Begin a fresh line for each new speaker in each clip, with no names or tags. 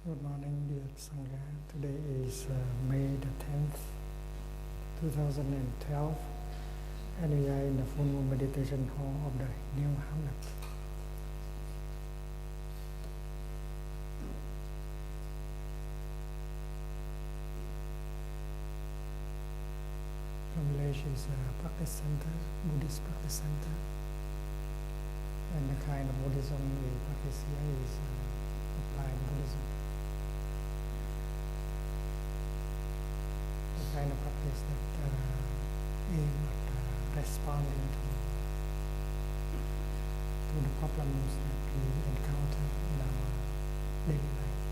Good morning, dear Sangha. Today is May the 10th, 2012, and we are in the full moon meditation hall of the new Hamlet. Plum Village is a practice center, Buddhist practice center, and the kind of Buddhism we practice here is applied Buddhism. Kind of practice that aim at responding to the problems that we encounter in our daily life.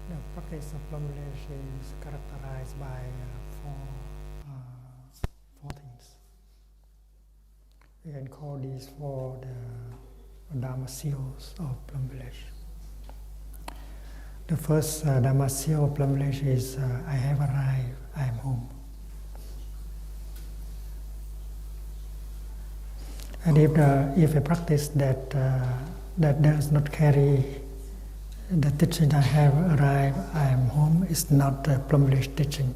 The practice of Plum Village is characterized by four things. We can call these four the Dharma seals of Plum Village. The first Dharma seal of Plum Village is I have arrived, I am home. And if a practice that does not carry the teaching I have arrived, I am home is not a Plum Village teaching,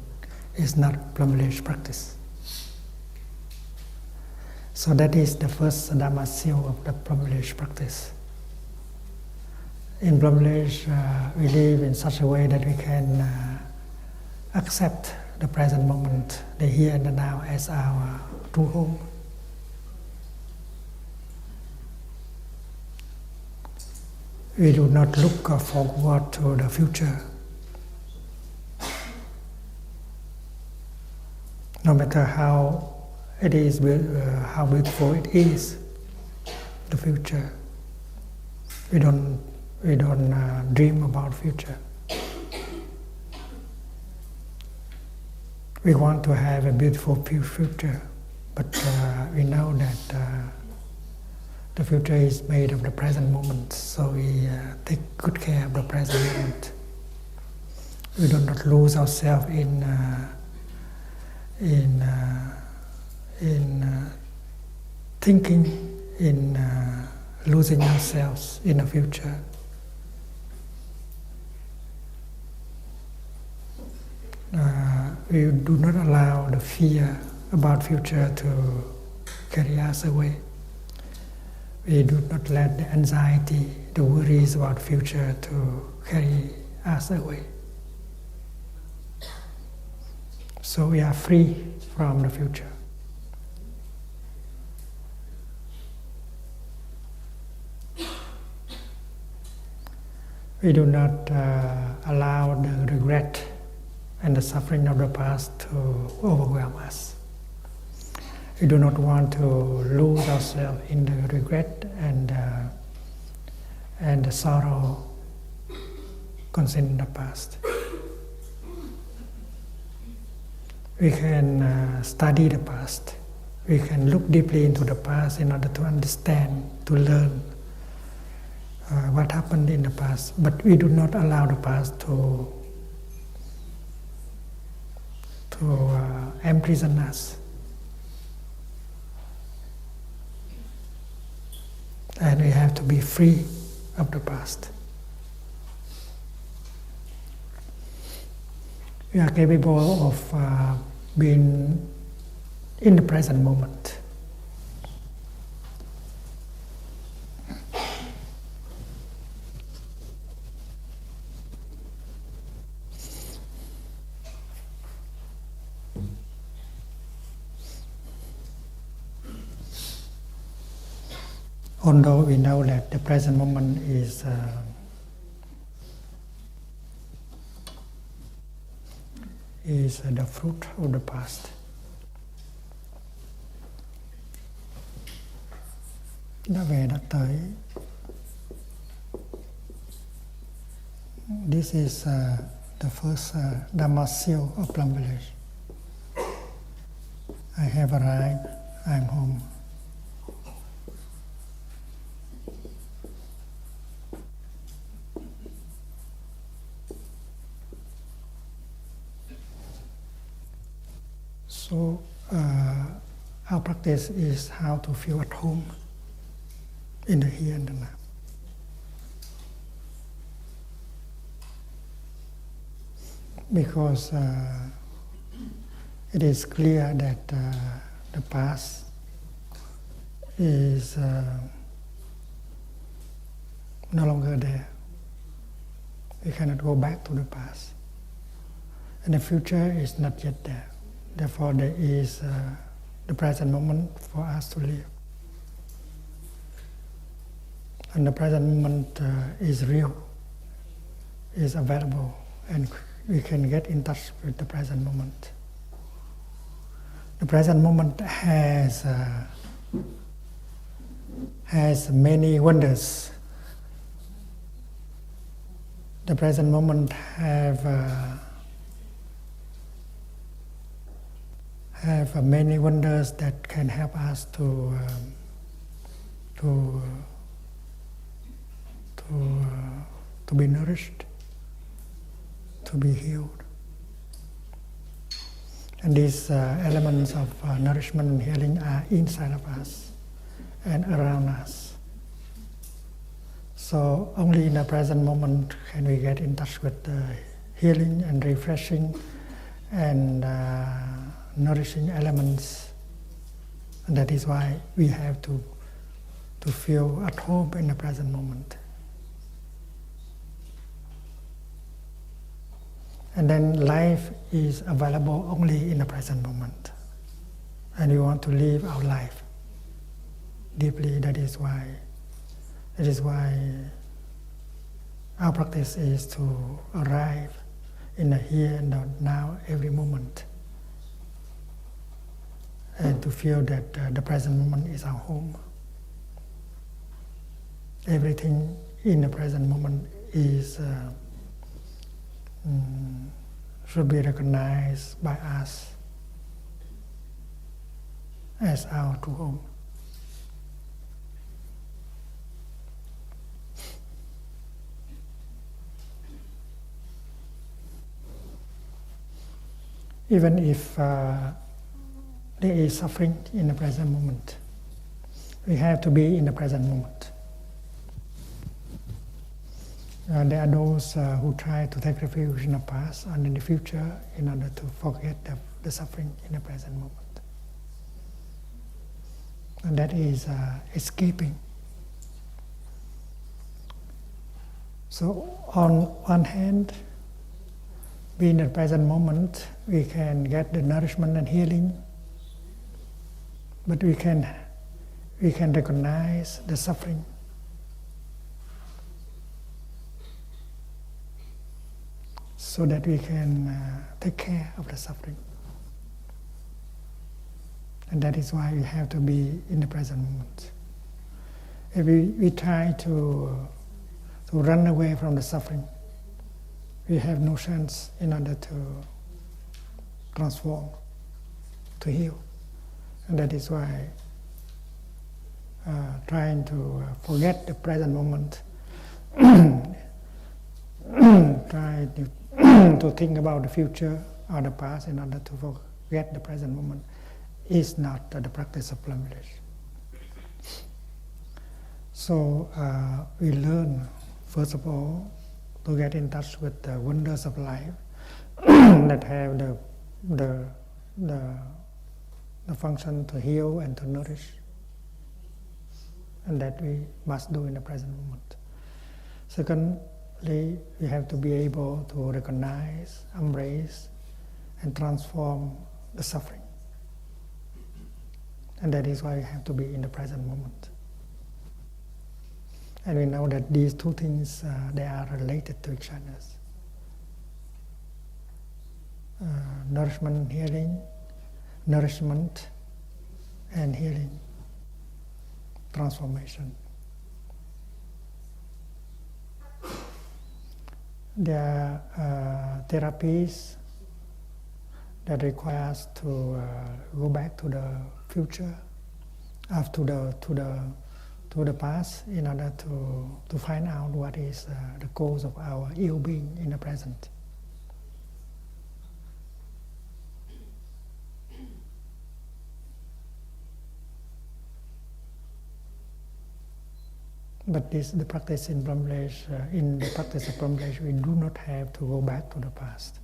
is not Plum Village practice. So that is the first Dharma seal of the Plum Village practice. In Plum Village, we live in such a way that we can accept the present moment, the here and the now, as our true home. We do not look forward to the future. No matter how it is, how beautiful it is, the future, we don't dream about future. We want to have a beautiful future, but we know that the future is made of the present moment, so we take good care of the present moment. We do not lose ourselves in thinking, in losing ourselves in the future. We do not allow the fear about future to carry us away. We do not let the anxiety, the worries about future to carry us away. So we are free from the future. We do not allow the regret and the suffering of the past to overwhelm us. We do not want to lose ourselves in the regret and the sorrow concerning the past. We can study the past. We can look deeply into the past in order to understand, to learn what happened in the past. But we do not allow the past to imprison us. And we have to be free of the past. We are capable of being in the present moment. Although we know that the present moment is the fruit of the past. Đã về đã tới. This is the first Dharma seal of Plum Village. I have arrived, I am home. So our practice is how to feel at home in the here and the now. because it is clear that the past is no longer there. We cannot go back to the past. And the future is not yet there. Therefore, there is the present moment for us to live. And the present moment is real, is available, and we can get in touch with the present moment. The present moment has many wonders. The present moment have many wonders that can help us to be nourished, to be healed. And these elements of nourishment and healing are inside of us and around us. So only in the present moment can we get in touch with the healing and refreshing and nourishing elements. And that is why we have to feel at home in the present moment. And then life is available only in the present moment. And we want to live our life deeply. That is why our practice is to arrive in the here and the now every moment. And to feel that the present moment is our home. Everything in the present moment is should be recognized by us as our true home. Even if there is suffering in the present moment, we have to be in the present moment. There are those who try to take refuge in the past and in the future in order to forget the suffering in the present moment. And that is escaping. So on one hand, being in the present moment, we can get the nourishment and healing, but we can recognize the suffering. So that we can take care of the suffering. And that is why we have to be in the present moment. If we try to run away from the suffering, we have no chance in order to transform, to heal. And that is why trying to forget the present moment, try to think about the future or the past in order to forget the present moment is not the practice of Plum village. So we learn, first of all, to get in touch with the wonders of life that have the function to heal and to nourish, and that we must do in the present moment. Secondly, we have to be able to recognize, embrace, and transform the suffering. And that is why we have to be in the present moment. And we know that these two things, they are related to each other. Nourishment and healing, transformation. There are therapies that require us to go back to the future, to the past, in order to find out what is the cause of our ill being in the present. But the practice in Plum village, in the practice of Plum village, we do not have to go back to the past.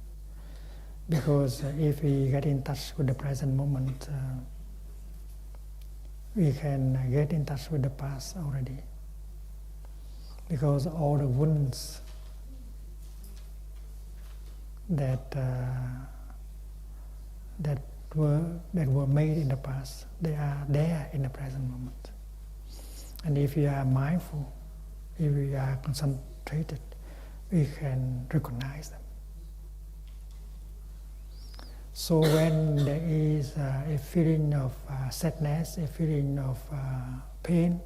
Because if we get in touch with the present moment, we can get in touch with the past already. Because all the wounds that were made in the past, they are there in the present moment. And if we are mindful, if we are concentrated, we can recognize them. So when there is a feeling of sadness, a feeling of pain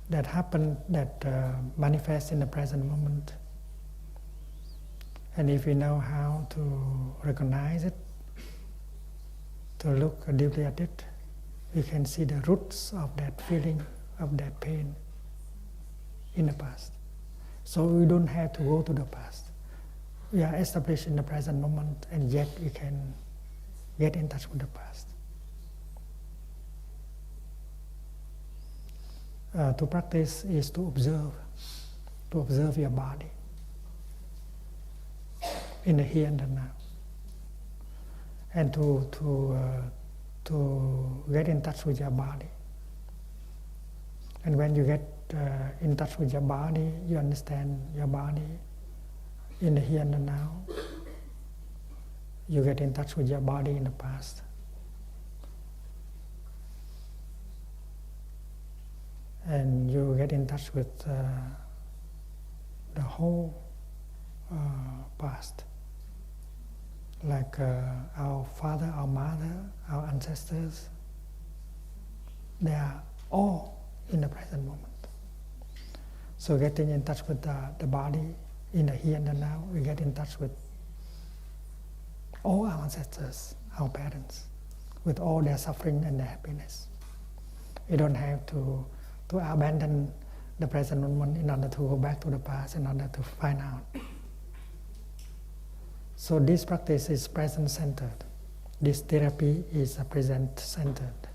that happen, that manifests in the present moment, and if we know how to recognize it, to look deeply at it, we can see the roots of that feeling, of that pain in the past. So we don't have to go to the past. We are established in the present moment, and yet we can get in touch with the past. To practice is to observe your body in the here and the now, and to get in touch with your body. And when you get in touch with your body, you understand your body in the here and the now. You get in touch with your body in the past. And you get in touch with the whole past. Like our father, our mother, our ancestors, they are all in the present moment. So getting in touch with the body in the here and the now, we get in touch with all our ancestors, our parents, with all their suffering and their happiness. We don't have to abandon the present moment in order to go back to the past, in order to find out. So this practice is present-centered. This therapy is present-centered.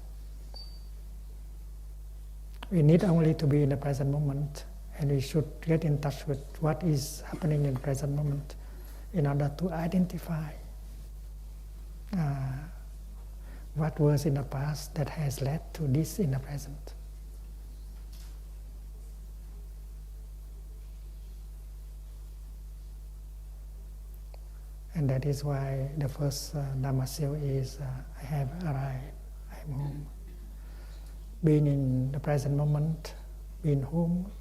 We need only to be in the present moment, and we should get in touch with what is happening in the present moment in order to identify what was in the past that has led to this in the present. And that is why the first Dharma seal is I have arrived, I am home. Being in the present moment, being home,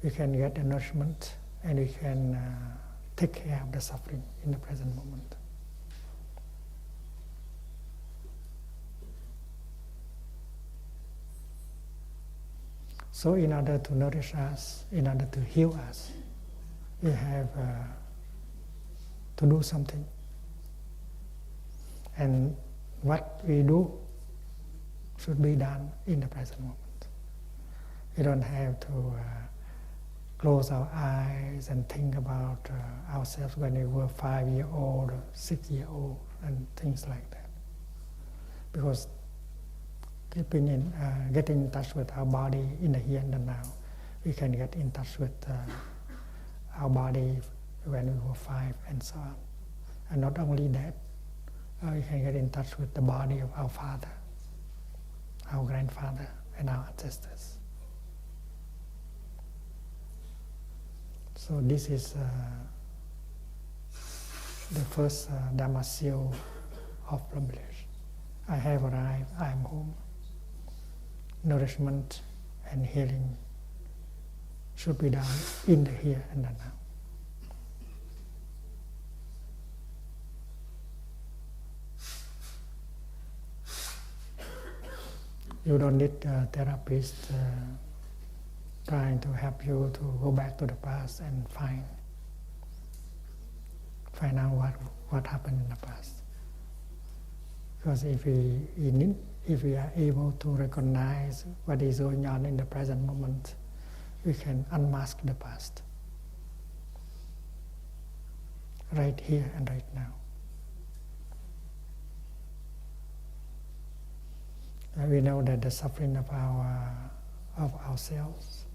we can get the nourishment and we can take care of the suffering in the present moment. So in order to nourish us, in order to heal us, we have to do something. And what we do should be done in the present moment. We don't have to close our eyes and think about ourselves when we were 5-year-old or 6-year-old and things like that. Because getting in touch with our body in the here and the now, we can get in touch with our body when we were 5 and so on. And not only that, we can get in touch with the body of our father, our grandfather, and our ancestors. So this is the first Dharma seal of Plum village. I have arrived, I am home. Nourishment and healing should be done in the here and the now. You don't need a therapist trying to help you to go back to the past and find out what happened in the past. Because if we are able to recognize what is going on in the present moment, we can unmask the past. Right here and right now. We know that the suffering of ourselves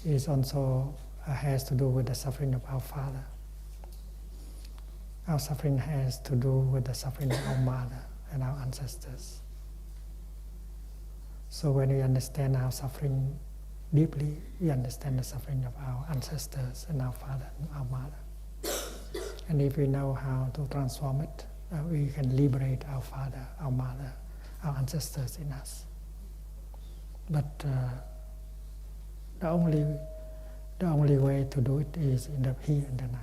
is also has to do with the suffering of our father. Our suffering has to do with the suffering of our mother and our ancestors. So when we understand our suffering deeply, we understand the suffering of our ancestors and our father and our mother. And if we know how to transform it, we can liberate our father, our mother, our ancestors in us. But the only way to do it is in the here and the now.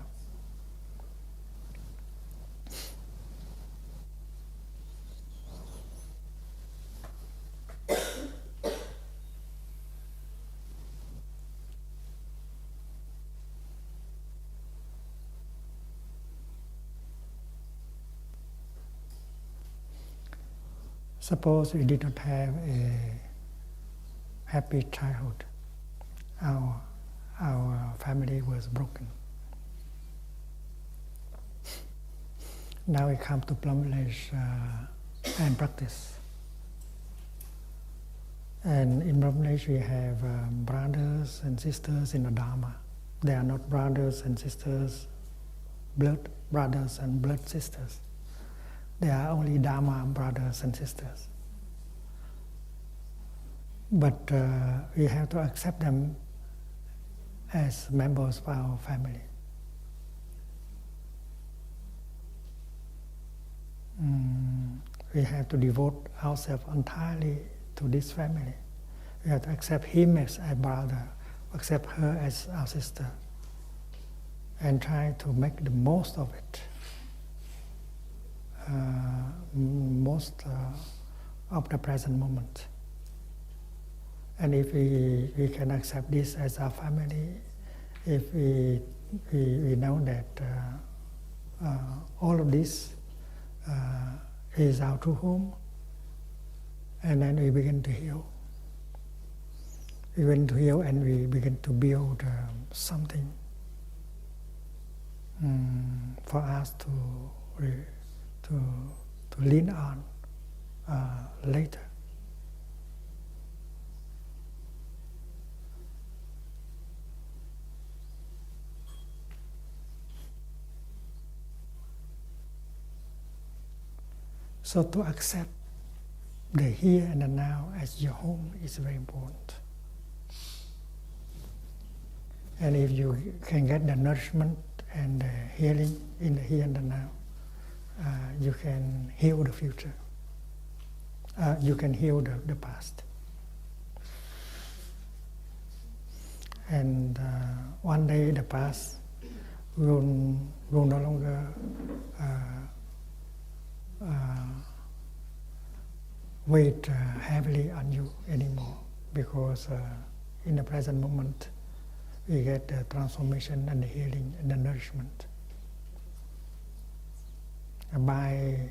Suppose we did not have a happy childhood. Our family was broken. Now we come to Plum village and practice. And in Plum village we have brothers and sisters in the Dharma. They are not brothers and sisters, blood brothers and blood sisters. They are only Dharma brothers and sisters. But we have to accept them as members of our family. We have to devote ourselves entirely to this family. We have to accept him as a brother, accept her as our sister, and try to make the most of it. Most of the present moment. And if we can accept this as our family, if we know that all of this is our true home, and then we begin to heal. We begin to heal and we begin to build something for us to lean on later. So to accept the here and the now as your home is very important. And if you can get the nourishment and the healing in the here and the now, you can heal the future. You can heal the past. And one day the past will no longer weigh heavily on you anymore, because in the present moment we get the transformation and the healing and the nourishment. By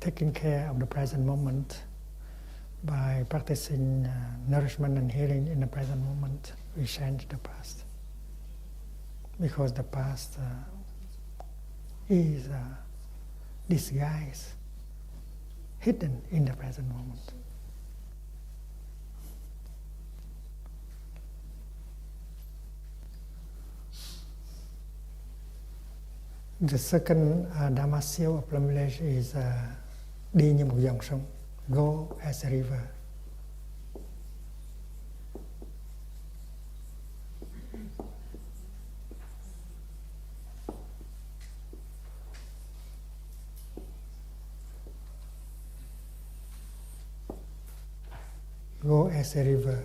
taking care of the present moment, by practicing nourishment and healing in the present moment, we change the past. Because the past is disguised, hidden in the present moment. The second Dharma seal of Plum village is đi như một dòng sông, go as a river. Go as a river.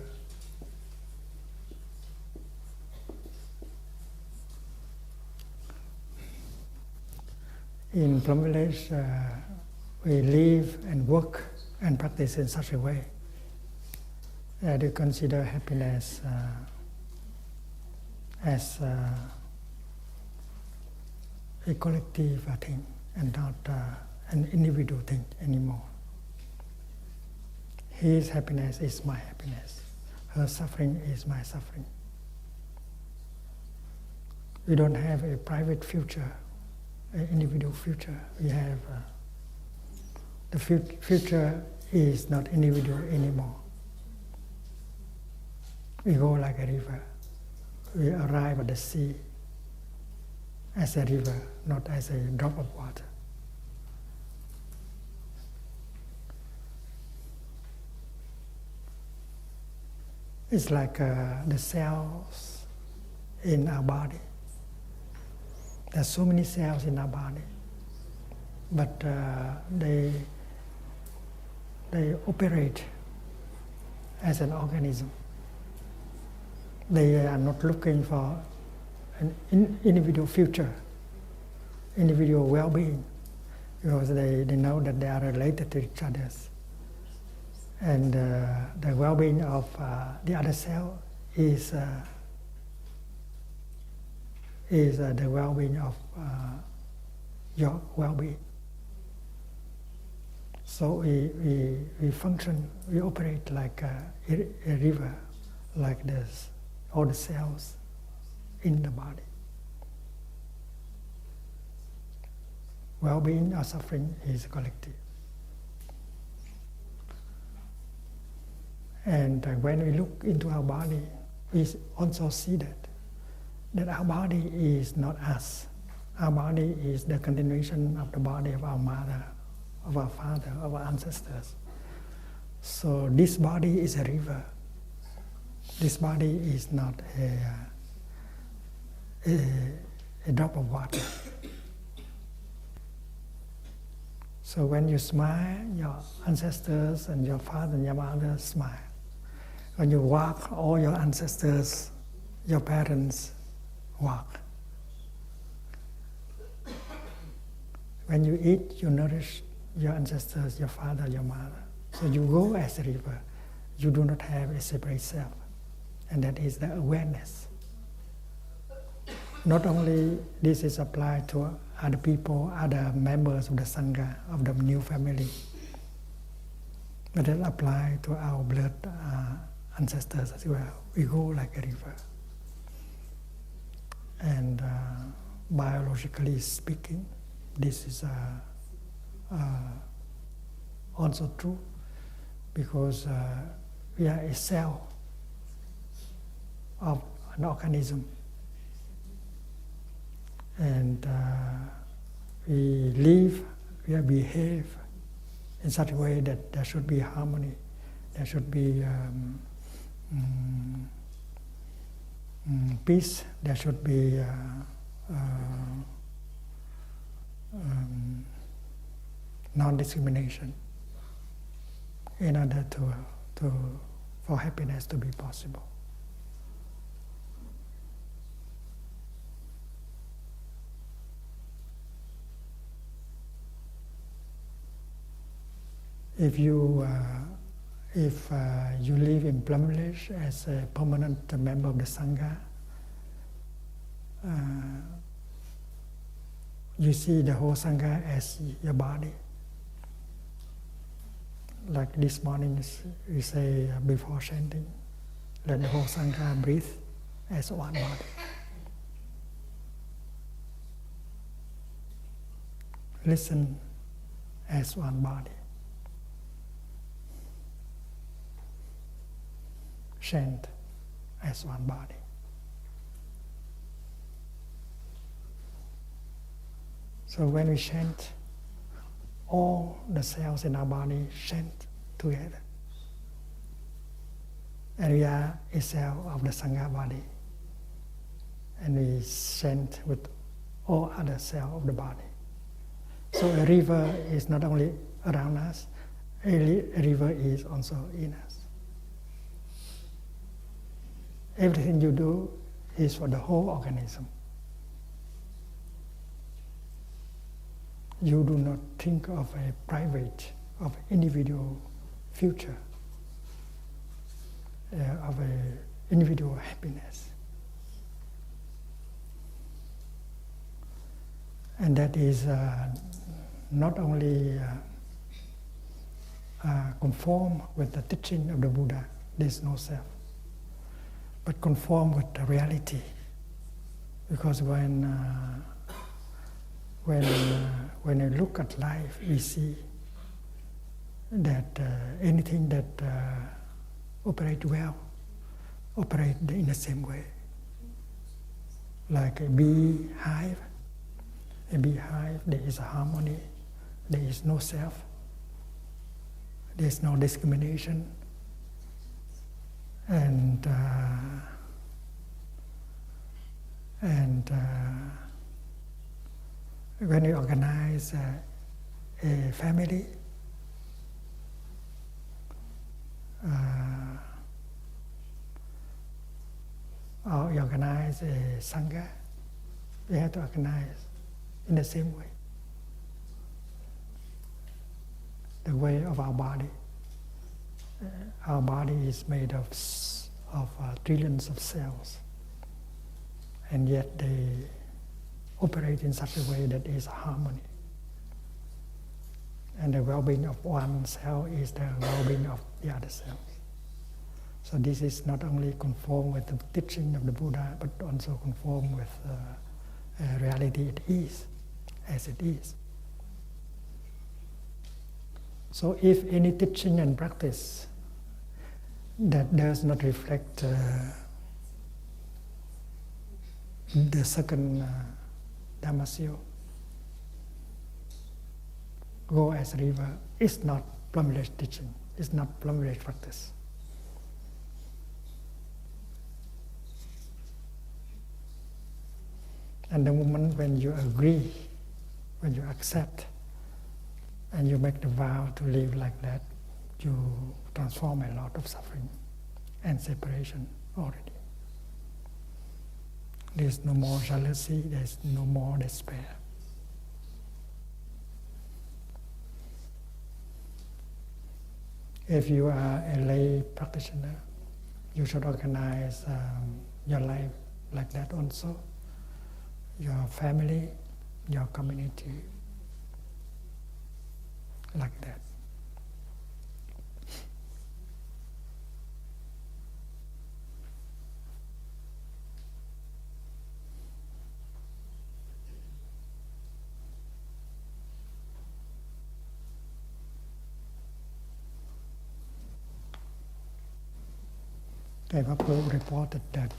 In Plum village, we live and work and practice in such a way that we consider happiness as a collective thing and not an individual thing anymore. His happiness is my happiness. Her suffering is my suffering. We don't have a private future, an individual future. We have the future is not individual anymore. We go like a river. We arrive at the sea, as a river, not as a drop of water. It's like the cells in our body. There's so many cells in our body, but they operate as an organism. They are not looking for an individual future, individual well-being, because they know that they are related to each other. And the well-being of the other cell is the well-being of your well-being. So we function, we operate like a river, like this, all the cells in the body. Well-being or suffering is collective. And when we look into our body, we also see that our body is not us. Our body is the continuation of the body of our mother, of our father, of our ancestors. So this body is a river. This body is not a drop of water. So when you smile, your ancestors and your father and your mother smile. When you walk, all your ancestors, your parents walk. When you eat, you nourish your ancestors, your father, your mother. So you go as a river. You do not have a separate self. And that is the awareness. Not only this is applied to other people, other members of the Sangha, of the new family, but it applies to our blood ancestors as well. We go like a river. And biologically speaking, this is also true, because we are a cell of an organism. And we live, we behave in such a way that there should be harmony, there should be peace, there should be non-discrimination, in order for happiness to be possible. If you live in Plum village as a permanent member of the Sangha, you see the whole Sangha as your body. Like this morning, we say before chanting, let the whole Sangha breathe as one body. Listen as one body. Chant as one body. So when we chant, all the cells in our body chant together. And we are a cell of the Sangha body. And we chant with all other cells of the body. So a river is not only around us, a river is also in us. Everything you do is for the whole organism. You do not think of a private, of individual future, of an individual happiness. And that is not only conform with the teaching of the Buddha, there is no self, but conform with the reality. Because when I look at life, we see that anything that operates well, operates in the same way. Like a bee hive, a beehive, there is harmony, there is no self, there is no discrimination, and when you organize a family, or you organize a sangha, we have to organize in the same way. The way of our body. Our body is made of trillions of cells, and yet they operate in such a way that is harmony. And the well-being of one cell is the well-being of the other cells. So this is not only conform with the teaching of the Buddha, but also conform with reality it is, as it is. So if any teaching and practice that does not reflect the second Dharma seal, go as a river, is not Plum village teaching, it's not Plum village practice. And the moment when you agree, when you accept, and you make the vow to live like that, you transform a lot of suffering and separation already. There's no more jealousy, there's no more despair. If you are a lay practitioner, you should organize your life like that also. Your family, your community, like that. Thay reported that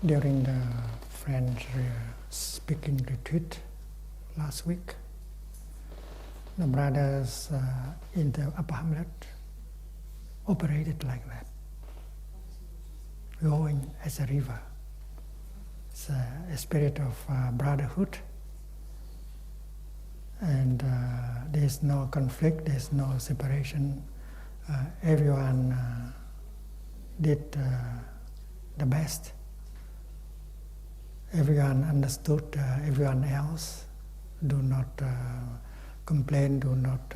during the French speaking retreat last week, the brothers in the Upper Hamlet operated like that, going as a river. It's a spirit of brotherhood, and there's no conflict, there's no separation. Everyone did the best. Everyone understood everyone else. Do not complain, do not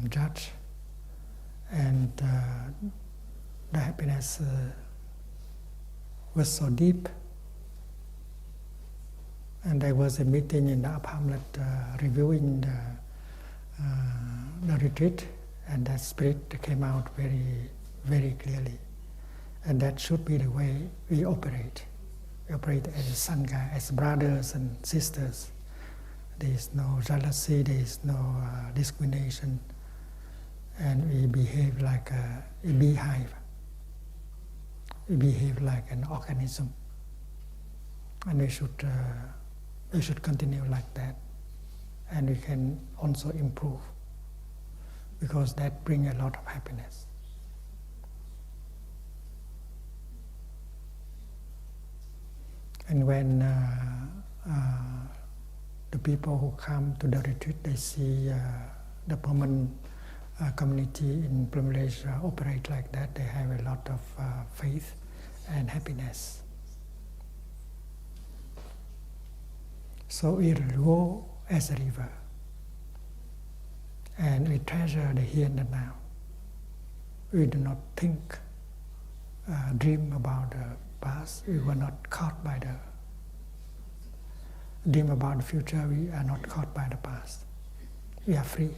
judge. And the happiness was so deep. And there was a meeting in the Upper Hamlet reviewing the retreat, and that spirit came out very, very clearly. And that should be the way we operate. We operate as a sangha, as brothers and sisters. There is no jealousy, there is no discrimination, and we behave like a beehive. We behave like an organism, and we should continue like that, and we can also improve, because that brings a lot of happiness. And when the people who come to the retreat, they see the permanent community in Plum village operate like that, they have a lot of faith and happiness. So we go as a river, and we treasure the here and the now. We do not think, dream about the past. We were not caught by the dream about the future. We are not caught by the past. We are free.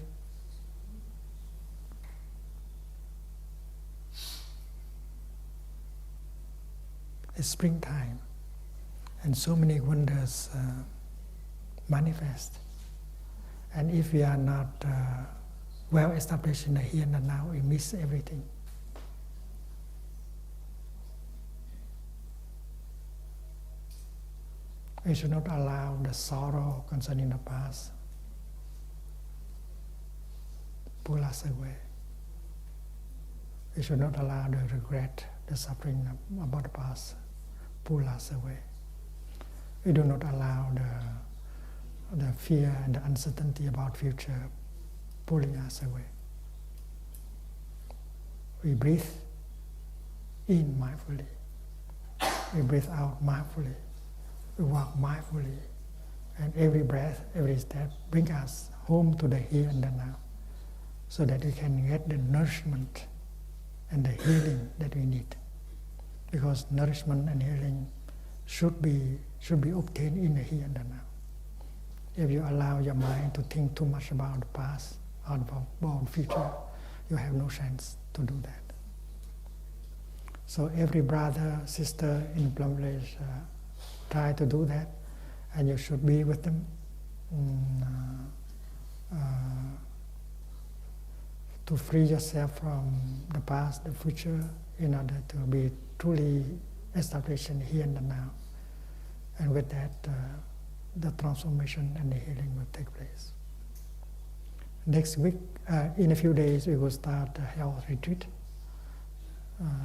It's springtime, and so many wonders manifest. And if we are not well established in the here and the now, we miss everything. We should not allow the sorrow concerning the past pull us away. We should not allow the regret, the suffering about the past pull us away. We do not allow the fear and the uncertainty about future pulling us away. We breathe in mindfully. We breathe out mindfully. We walk mindfully. And every breath, every step brings us home to the here and the now, so that we can get the nourishment and the healing that we need. Because nourishment and healing should be obtained in the here and the now. If you allow your mind to think too much about the past or about the future, you have no chance to do that. So every brother, sister in Plum Village try to do that, and you should be with them to free yourself from the past, the future, in order to be truly established in here and the now. And with that, the transformation and the healing will take place. Next week, in a few days, we will start a health retreat.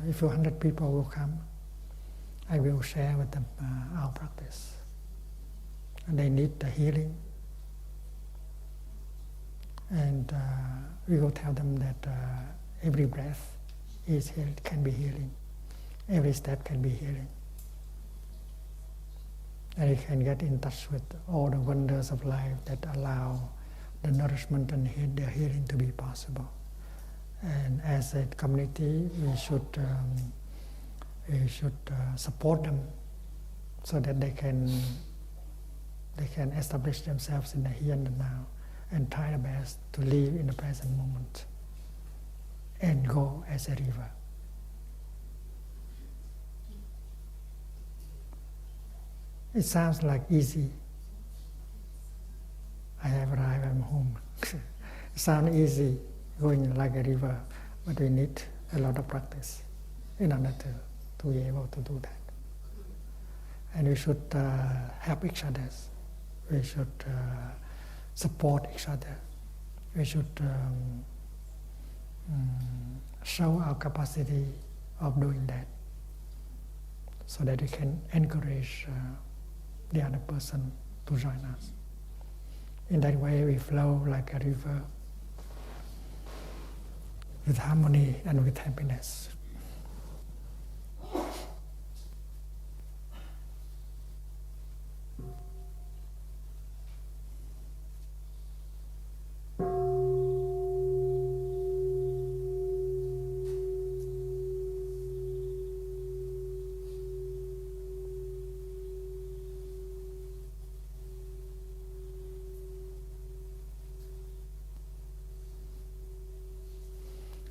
If 100 people will come, I will share with them our practice. And they need the healing. And we will tell them that every breath can be healing. Every step can be healing. And you can get in touch with all the wonders of life that allow the nourishment and the healing to be possible. And as a community, we should support them so that they can establish themselves in the here and the now, and try their best to live in the present moment and go as a river. It sounds like easy. I have arrived, I'm home. It sounds easy, going like a river, but we need a lot of practice in order to be able to do that. And we should help each other. We should support each other. We should show our capacity of doing that, so that we can encourage the other person to join us. In that way, we flow like a river with harmony and with happiness.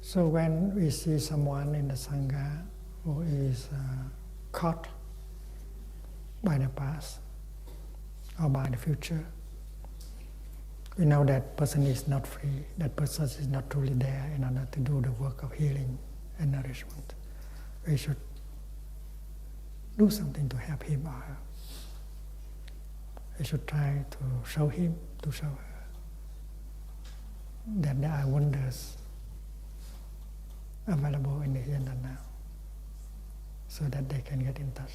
So when we see someone in the Sangha who is caught by the past or by the future, we know that person is not free, that person is not truly there in order to do the work of healing and nourishment. We should do something to help him or her. We should try to show him, to show her that there are wonders available in the here and the now, so that they can get in touch.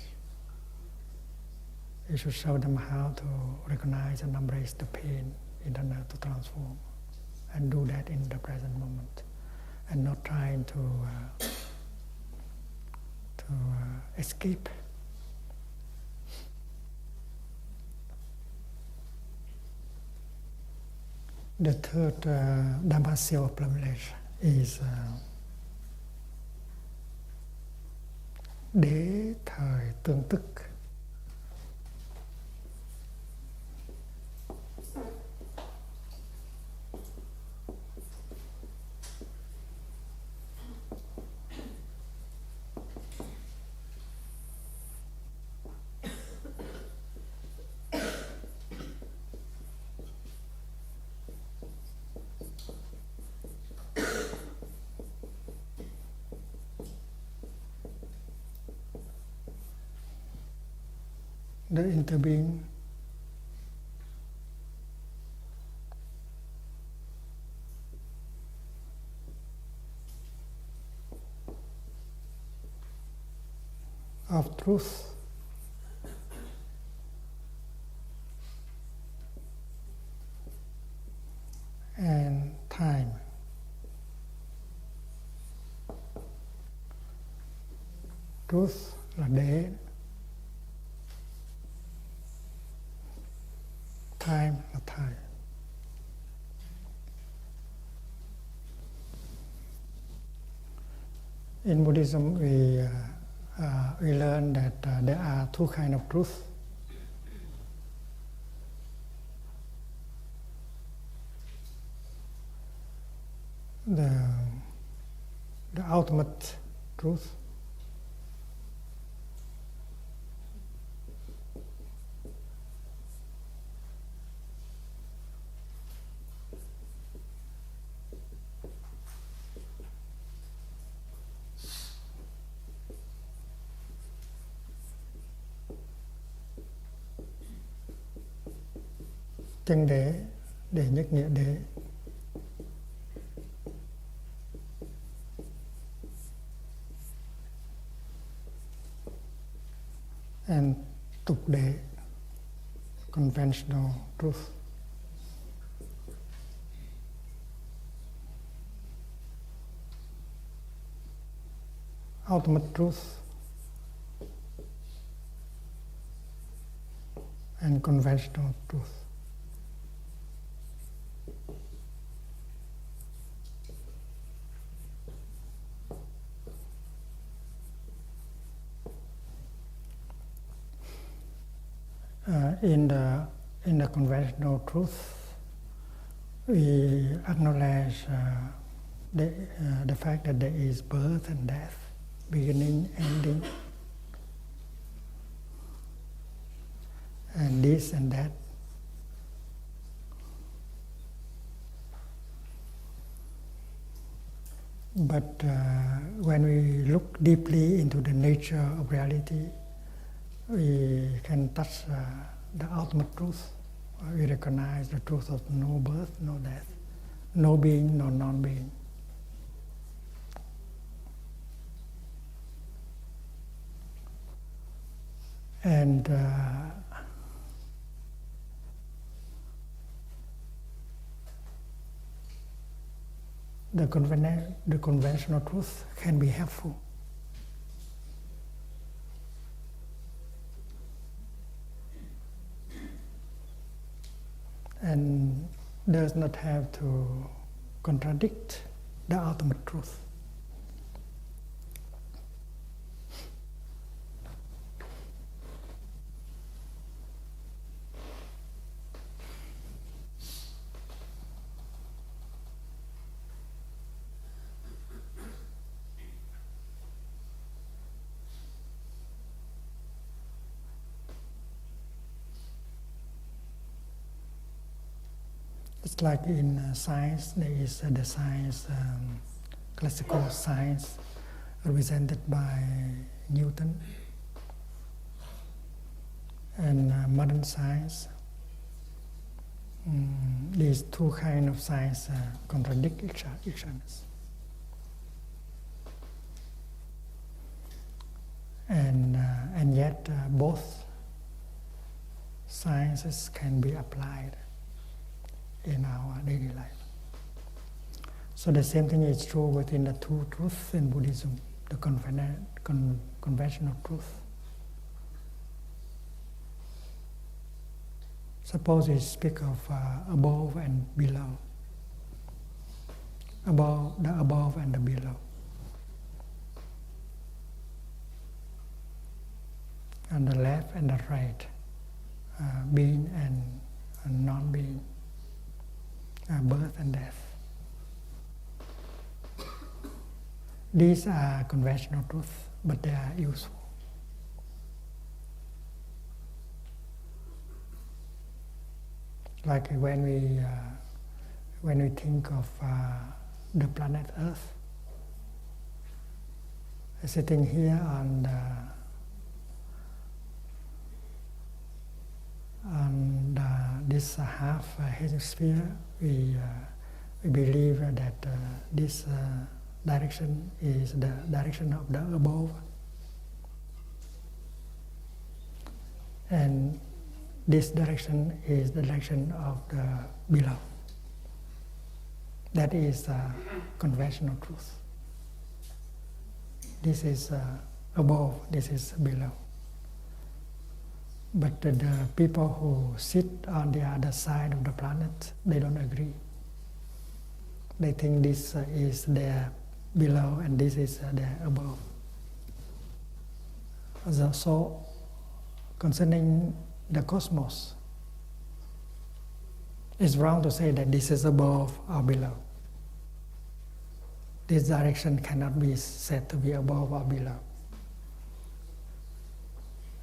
You should show them how to recognize and embrace the pain in order to transform, and do that in the present moment, and not trying to escape. The third Dharma seal of Plum Village is để thời tương tức. the interbeing, of truth, and time. Truth là đế, time là Thay. In Buddhism, we learn that there are two kinds of truth. The ultimate truth, chân đế, đệ nhất nghĩa đế. And tục đế, conventional truth. Ultimate truth and conventional truth. In the conventional truth, we acknowledge the fact that there is birth and death, beginning, ending, and this and that. But when we look deeply into the nature of reality, we can touch the ultimate truth. We recognize the truth of no birth, no death, no being, no non-being. And the conventional truth can be helpful. And does not have to contradict the ultimate truth. It's like in science, there is the science, classical science, represented by Newton, and modern science. These two kinds of science contradict each other. And yet both sciences can be applied in our daily life. So the same thing is true within the two truths in Buddhism, the conventional truth. Suppose we speak of above and below, the above and the below, and the left and the right, being and non-being, birth and death. These are conventional truths, but they are useful. Like when we think of the planet Earth, sitting here on on this half hemisphere, we believe that this direction is the direction of the above, and this direction is the direction of the below. That is conventional truth. This is above, this is below. But the people who sit on the other side of the planet, they don't agree. They think this is their below and this is their above. So concerning the cosmos, it's wrong to say that this is above or below. This direction cannot be said to be above or below.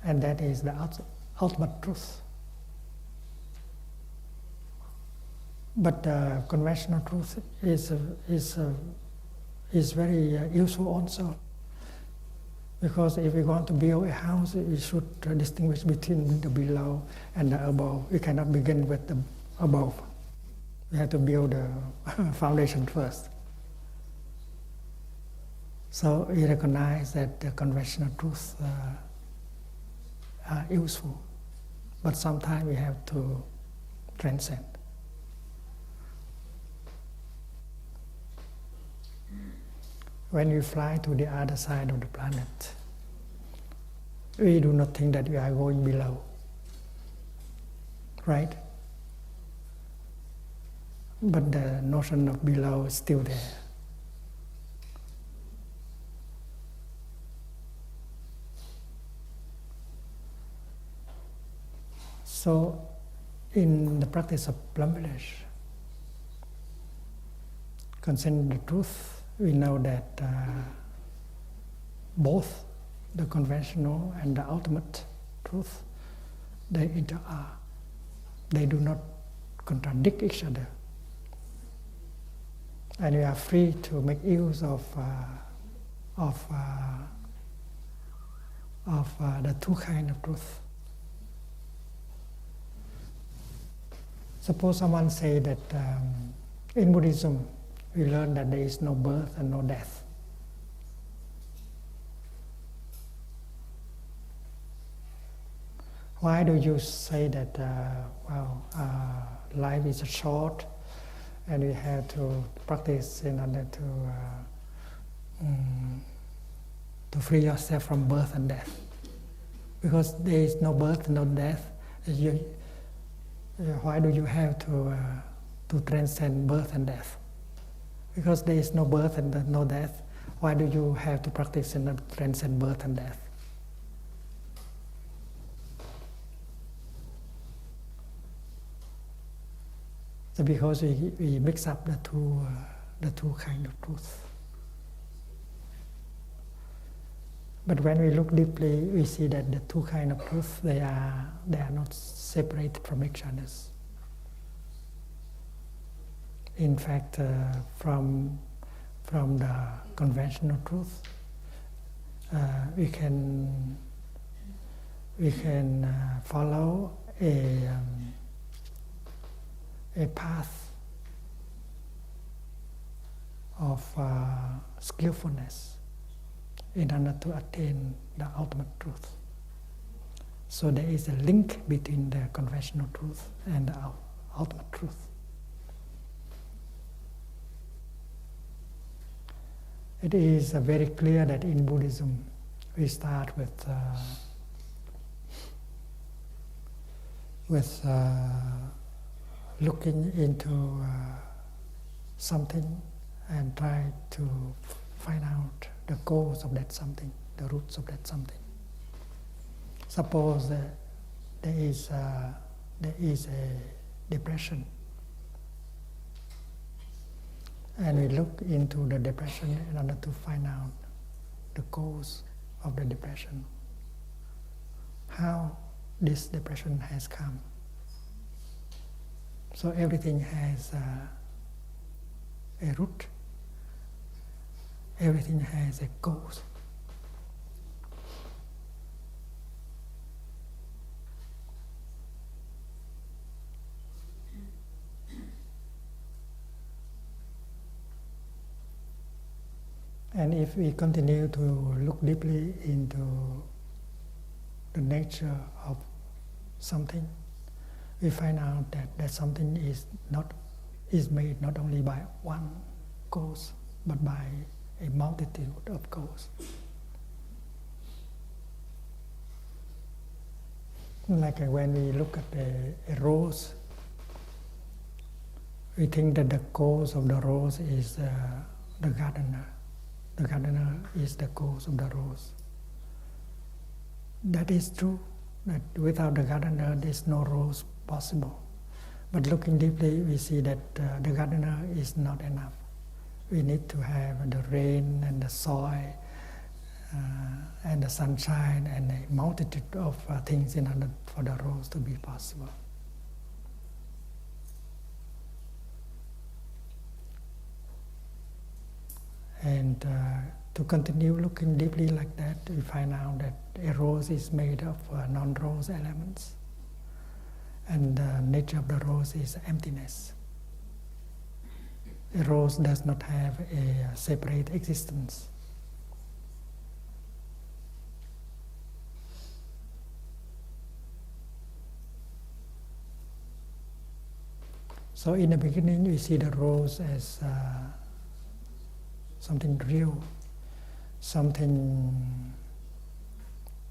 And that is the ultimate truth. But conventional truth is very useful also. Because if we want to build a house, we should distinguish between the below and the above. We cannot begin with the above. We have to build the foundation first. So we recognize that the conventional truths are useful, but sometimes we have to transcend. When we fly to the other side of the planet, we do not think that we are going below, right? But the notion of below is still there. So, in the practice of Plum Village, concerning the truth, we know that both the conventional and the ultimate truth, they interact. They do not contradict each other. And we are free to make use of the two kinds of truth. Suppose someone say that in Buddhism we learn that there is no birth and no death. Why do you say that life is short and we have to practice in order to free yourself from birth and death? Because there is no birth, no death. Why do you have to transcend birth and death? Because there is no birth and no death. Why do you have to practice in order to transcend birth and death? So because we mix up the two kind of truth. But when we look deeply, we see that the two kind of truth they are not separate from each other. In fact, from the conventional truth, we can follow a path of skillfulness in order to attain the ultimate truth. So there is a link between the conventional truth and the ultimate truth. It is very clear that in Buddhism we start with looking into something and try to find out the cause of that something, the roots of that something. Suppose there is a depression, and we look into the depression in order to find out the cause of the depression, how this depression has come. So everything has a root, everything has a cause. And if we continue to look deeply into the nature of something, we find out that something is made not only by one cause, but by a multitude of causes. Like when we look at a rose, we think that the cause of the rose is the gardener. The gardener is the cause of the rose. That is true, that without the gardener there is no rose possible. But looking deeply, we see that the gardener is not enough. We need to have the rain and the soil and the sunshine and a multitude of things in order for the rose to be possible. And to continue looking deeply like that, we find out that a rose is made of non-rose elements. And the nature of the rose is emptiness. A rose does not have a separate existence. So in the beginning, we see the rose as something real, something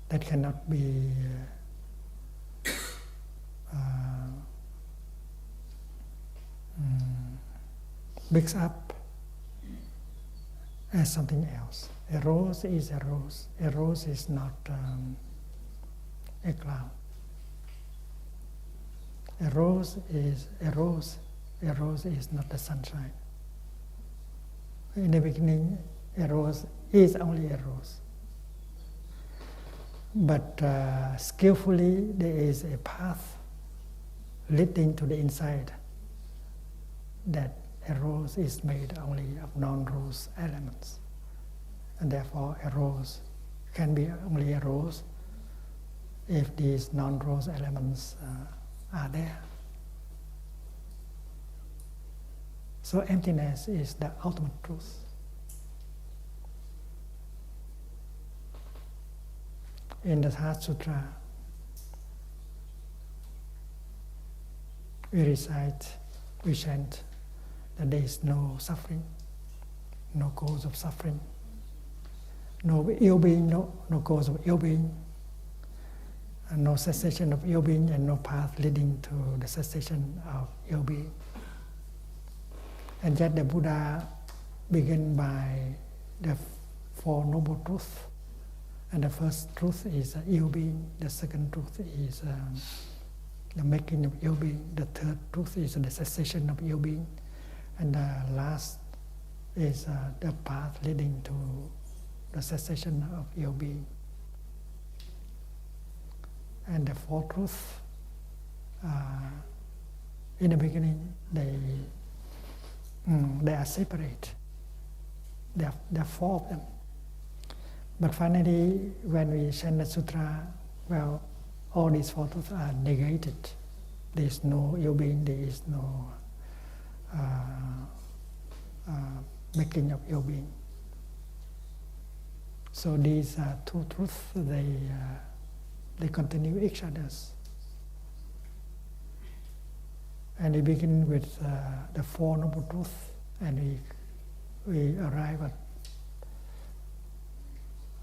that cannot be mixed up as something else. A rose is a rose. A rose is not a cloud. A rose is a rose. A rose is not the sunshine. In the beginning, a rose is only a rose. But skillfully, there is a path leading to the inside that a rose is made only of non-rose elements. And therefore, a rose can be only a rose if these non-rose elements are there. So emptiness is the ultimate truth. In the Heart Sutra, we chant that there is no suffering, no cause of suffering, no ill-being, no cause of ill-being, and no cessation of ill-being, and no path leading to the cessation of ill-being. And yet the Buddha began by the Four Noble Truths. And the first truth is ill-being, the second truth is the making of ill-being, the third truth is the cessation of ill-being, and the last is the path leading to the cessation of ill-being. And the four truths, in the beginning, they are separate. There are four of them. But finally, when we chant the sutra, well, all these four truths are negated. There is no ill-being, there is no making of ill-being. So these two truths, they continue each other's. And we begin with the Four Noble Truths, and we arrive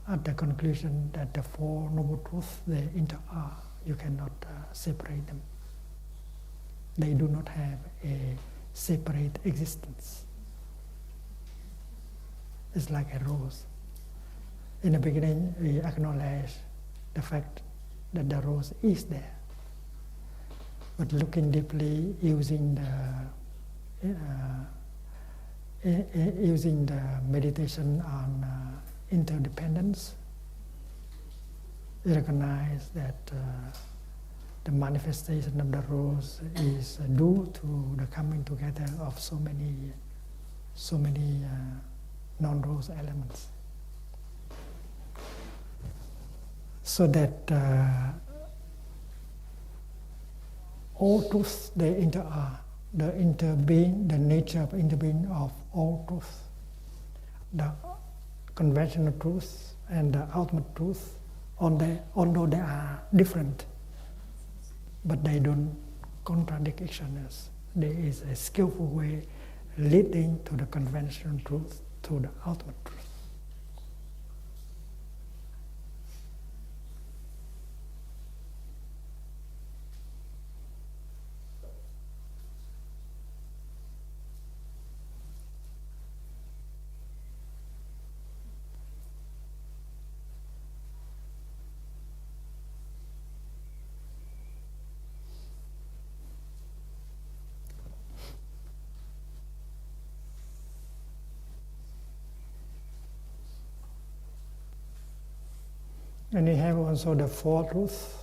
at the conclusion that the Four Noble Truths, they inter-are. You cannot separate them. They do not have a separate existence. It's like a rose. In the beginning, we acknowledge the fact that the rose is there. But looking deeply, using the meditation on interdependence, we recognize that the manifestation of the rose is due to the coming together of so many non-rose elements. So that all truths, they inter-are. The nature of interbeing of all truths. conventional truth and the ultimate truth, although they are different, but they don't contradict each other. There is a skillful way leading to the conventional truth, to the ultimate truth. And you have also the four truths.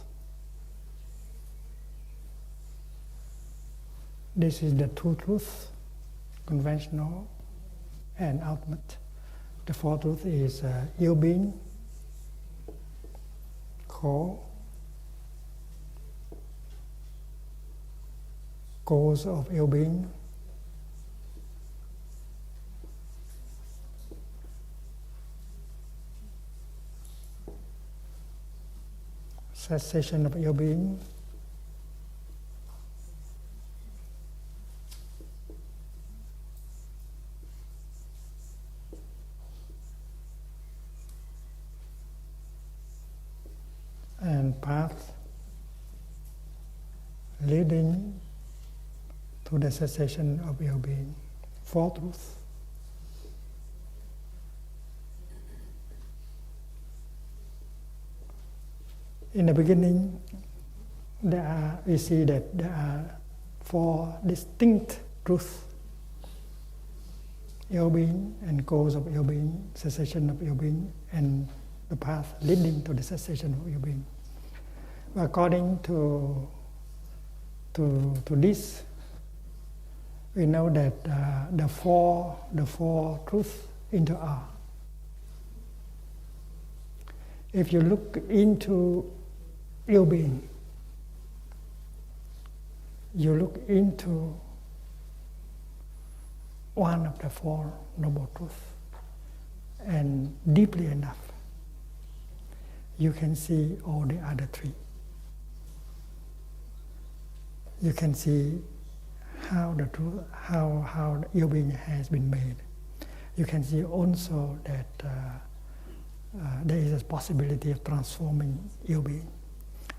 This is the two truths, conventional and ultimate. The fourth truth is ill being, cause of ill being, cessation of ill being, and path leading to the cessation of ill being. Four truths. In the beginning, we see that there are four distinct truths: ill being and cause of ill being, cessation of ill being, and the path leading to the cessation of ill being. According to this, we know that the four truths interact. If you look into ill being, you look into one of the four noble truths, and deeply enough, you can see all the other three. You can see how the truth, how the ill being has been made. You can see also that there is a possibility of transforming ill being,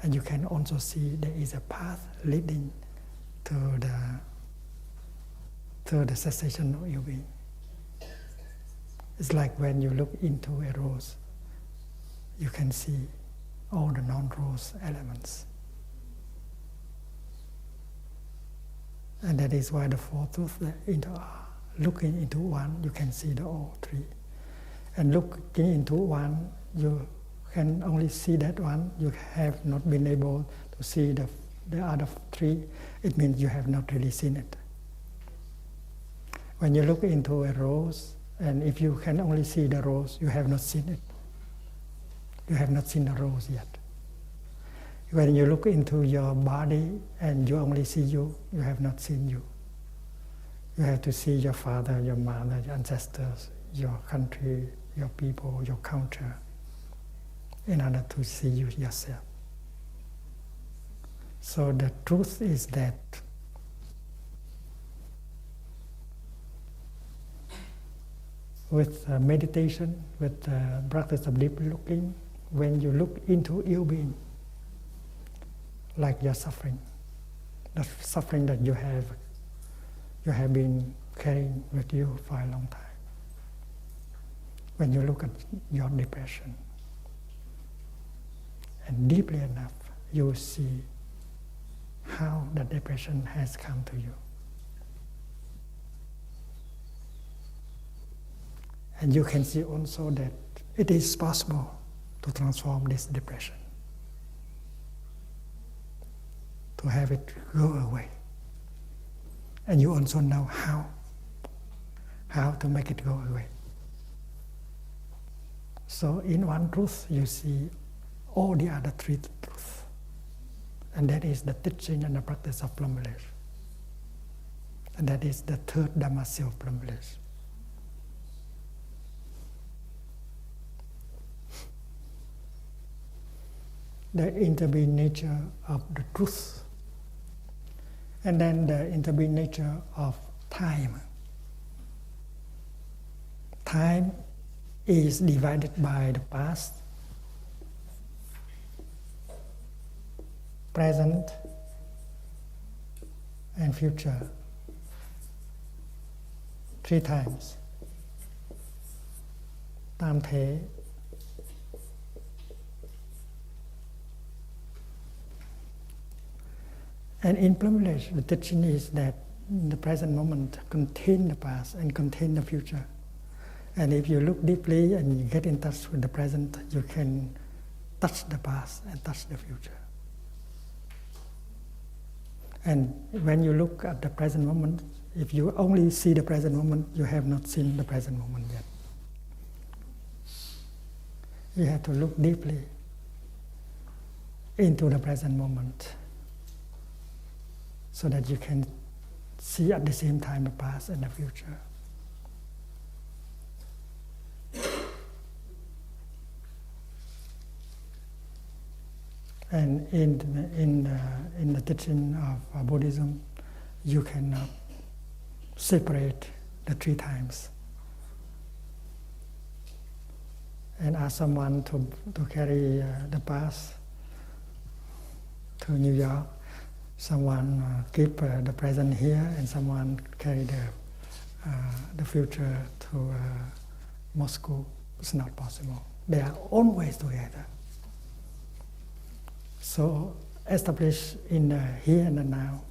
and you can also see there is a path leading to the cessation of ill being. It's like when you look into a rose, you can see all the non-rose elements. And that is why the four truths are looking into one, you can see the all three. And looking into one, you can only see that one. You have not been able to see the other three. It means you have not really seen it. When you look into a rose, and if you can only see the rose, you have not seen it. You have not seen the rose yet. When you look into your body and you only see you, you have not seen you. You have to see your father, your mother, your ancestors, your country, your people, your culture, in order to see you yourself. So the truth is that with meditation, with the practice of deep looking, when you look into ill being, like your suffering, the suffering that you have been carrying with you for a long time. When you look at your depression, and deeply enough, you will see how the depression has come to you. And you can see also that it is possible to transform this depression, to have it go away. And you also know how to make it go away. So in one truth, you see all the other three truths. And that is the teaching and the practice of Plum. And that is the third Dharma of Plum. the interbeing nature of the truth, and then the interbeing nature of time. Time is divided by the past, present, and future. 3 times. Tam Thay. And in Plum village, the teaching is that the present moment contains the past and contains the future. And if you look deeply and you get in touch with the present, you can touch the past and touch the future. And when you look at the present moment, if you only see the present moment, you have not seen the present moment yet. You have to look deeply into the present moment so that you can see at the same time the past and the future. And in the teaching of Buddhism, you can separate the 3 times. And ask someone to carry the past to New York. Someone keep the present here, and someone carry the future to Moscow. It's not possible. They are always together. So establish in the here and the now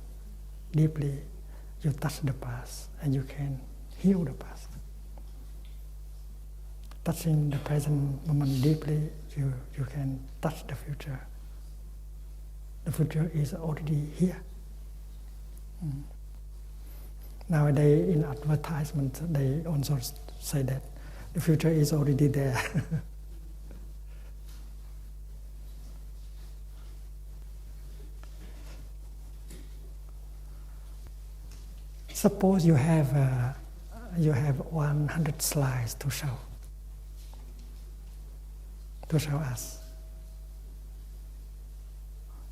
deeply, you touch the past and you can heal the past. Touching the present moment deeply, you can touch the future. The future is already here. Nowadays in advertisement, they also say that the future is already there. Suppose you have 100 slides to show us,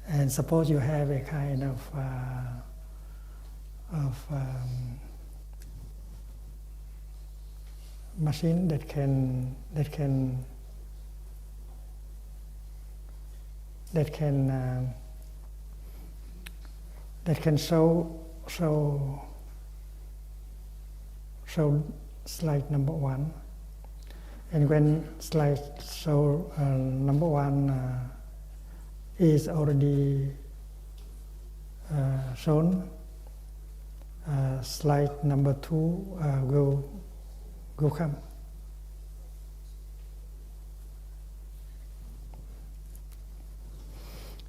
and suppose you have a kind of machine that can show slide number 1, and when slide show number 1 is already shown, slide number 2 go come.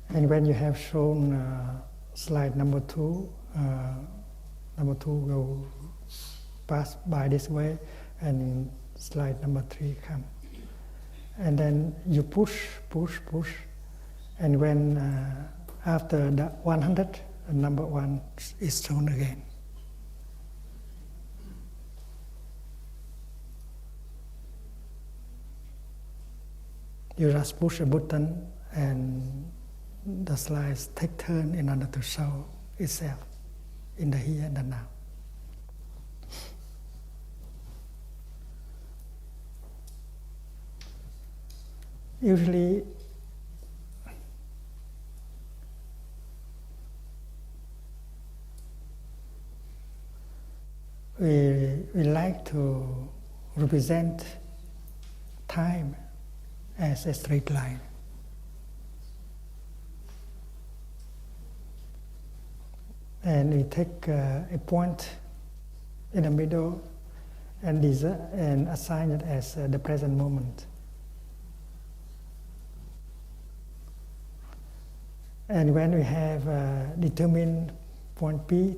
And when you have shown slide number 2 go pass by this way, and slide number 3 come. And then you push, and when after the 100, number 1 is shown again. You just push a button and the slides take turn in order to show itself in the here and the now. Usually, we like to represent time as a straight line. And we take a point in the middle and assign it as the present moment. And when we have determined point P,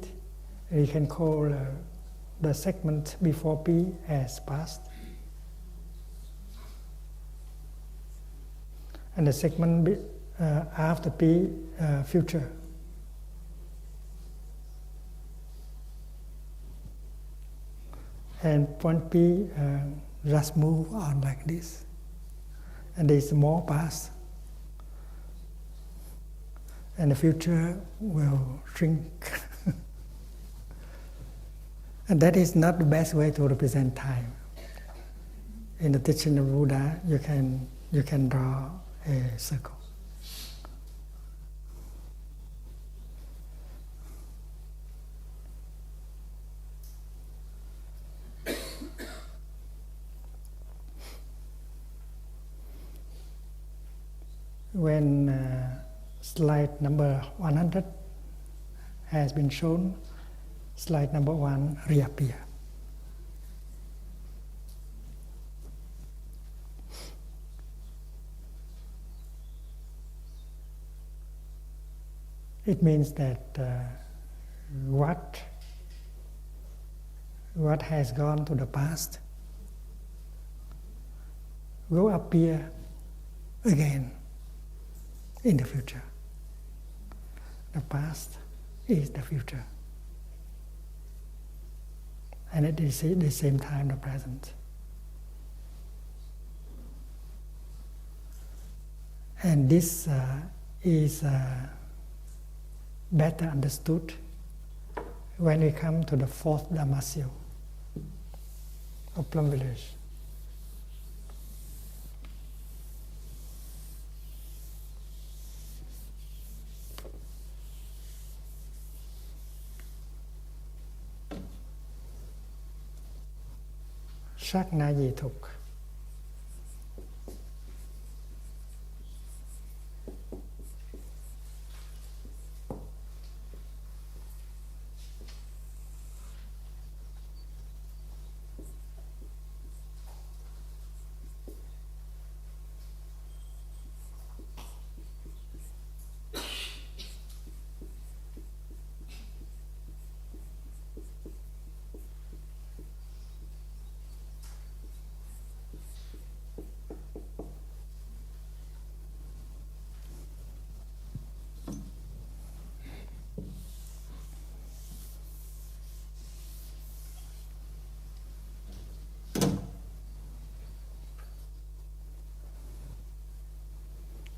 we can call the segment before P as past, and the segment after P future. And point P just move on like this, and there is more past, and the future will shrink. And that is not the best way to represent time. In the teaching of Buddha, you can draw a circle. When slide number 100 has been shown, slide number 1 reappear. It means that what has gone to the past will appear again in the future. The past is the future, and at the same time the present. And this is better understood when we come to the fourth Dharma seal of Plum village. Sắc na dị thục.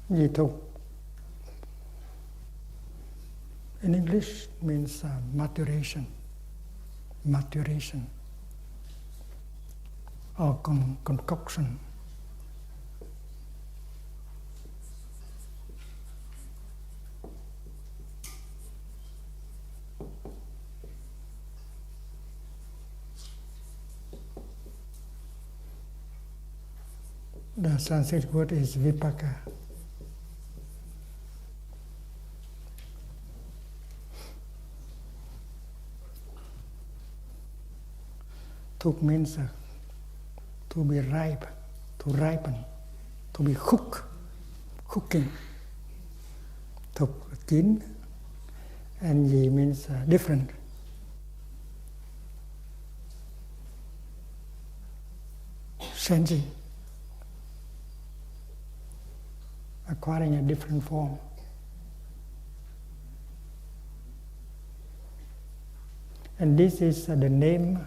Dị thục in English means maturation or concoction. The Sanskrit word is vipaka. Thuk means to be ripe, to ripen, to be cooking. Thuk chín, and dị means different. Changing, acquiring a different form. And this is the name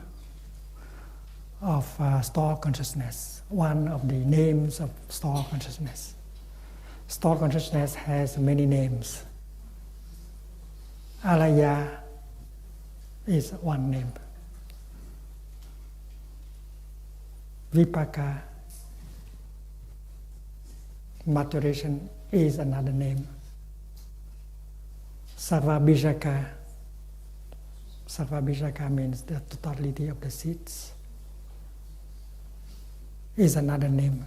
of store consciousness, one of the names of store consciousness. Store consciousness has many names. Alaya is one name. Vipaka, maturation, is another name. Sarvabhijaka means the totality of the seeds, is another name.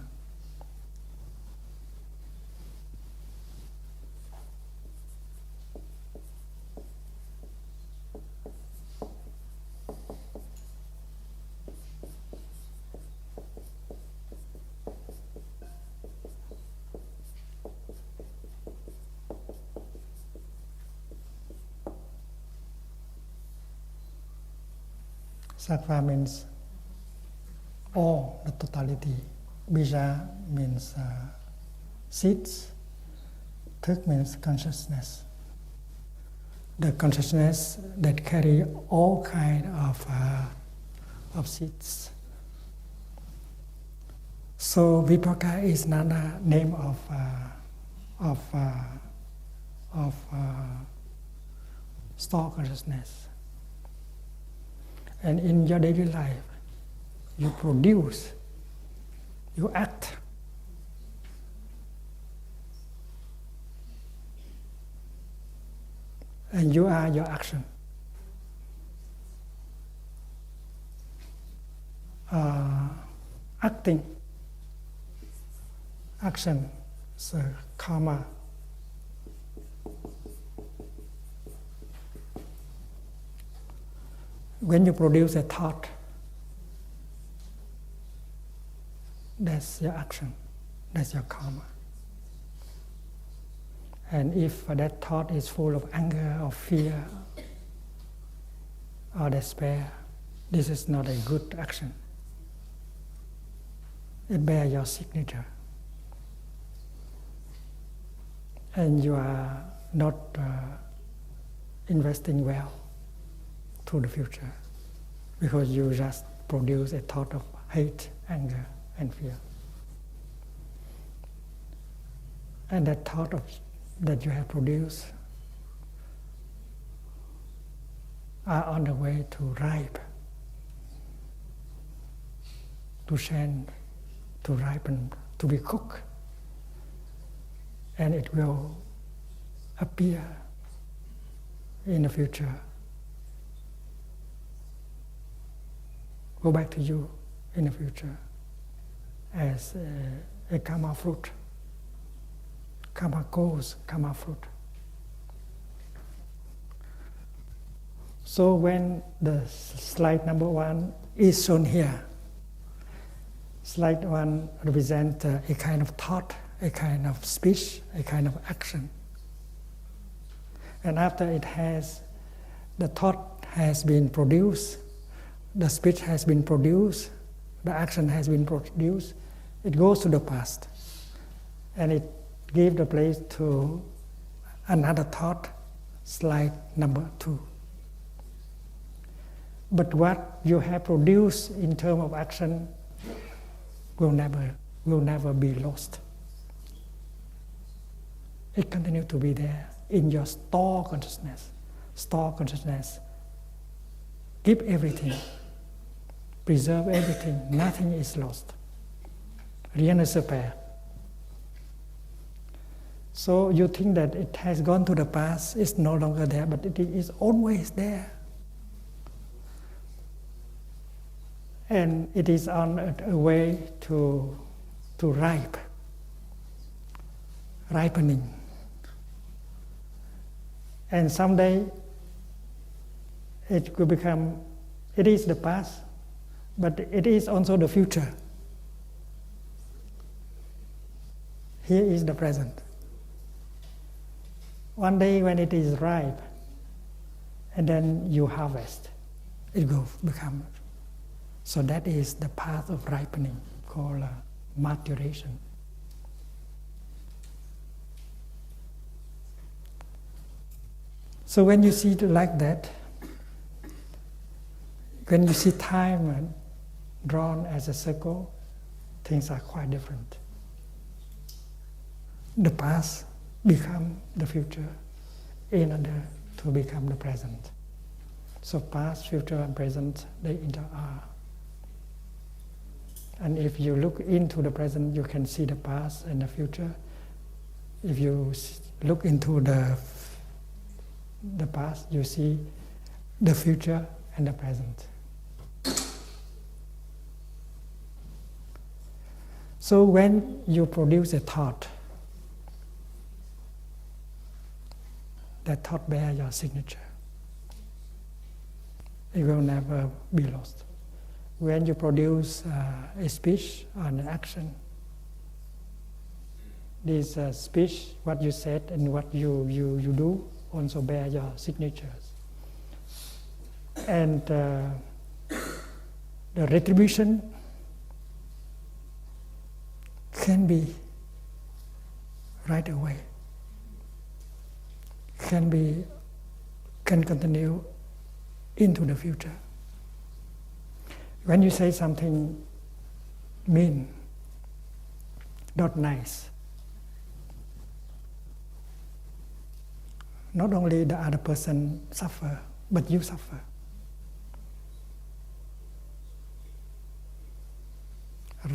Sattva means all, the totality. Bija means seeds. Thuk means consciousness. The consciousness that carry all kind of seeds. So vipaka is another name of of store consciousness. And in your daily life, you produce, you act. And you are your action. Acting, action, so karma. When you produce a thought, that's your action, that's your karma. And if that thought is full of anger or fear or despair, this is not a good action. It bears your signature. And you are not investing well to the future because you just produce a thought of hate, anger, and fear. And that thought that you have produced are on the way to ripe, to change, to ripen, to be cooked. And it will appear in the future, go back to you in the future as a karma fruit. Karma goes, karma fruit. So when the slide number 1 is shown here, slide 1 represents a kind of thought, a kind of speech, a kind of action. And after the thought has been produced, the speech has been produced, the action has been produced, it goes to the past. And it gives the place to another thought, slide number 2. But what you have produced in terms of action will never be lost. It continues to be there in your store consciousness. Store consciousness. Keep everything. Preserve everything. Nothing is lost. Rien ne se perd. So you think that it has gone to the past, it's no longer there, but it is always there. And it is on a way to ripening. And someday it will become, it is the past, but it is also the future. Here is the present. One day when it is ripe, and then you harvest, it will become. So that is the path of ripening, called maturation. So when you see it like that, when you see time drawn as a circle, things are quite different. The past become the future in order to become the present. So past, future, and present, they are. And if you look into the present, you can see the past and the future. If you look into the past, you see the future and the present. So when you produce a thought, that thought bears your signature. It will never be lost. When you produce a speech or an action, this speech, what you said and what you do, also bear your signatures. And the retribution can be right away, can continue into the future. When you say something mean, not nice, not only the other person suffer, but you suffer.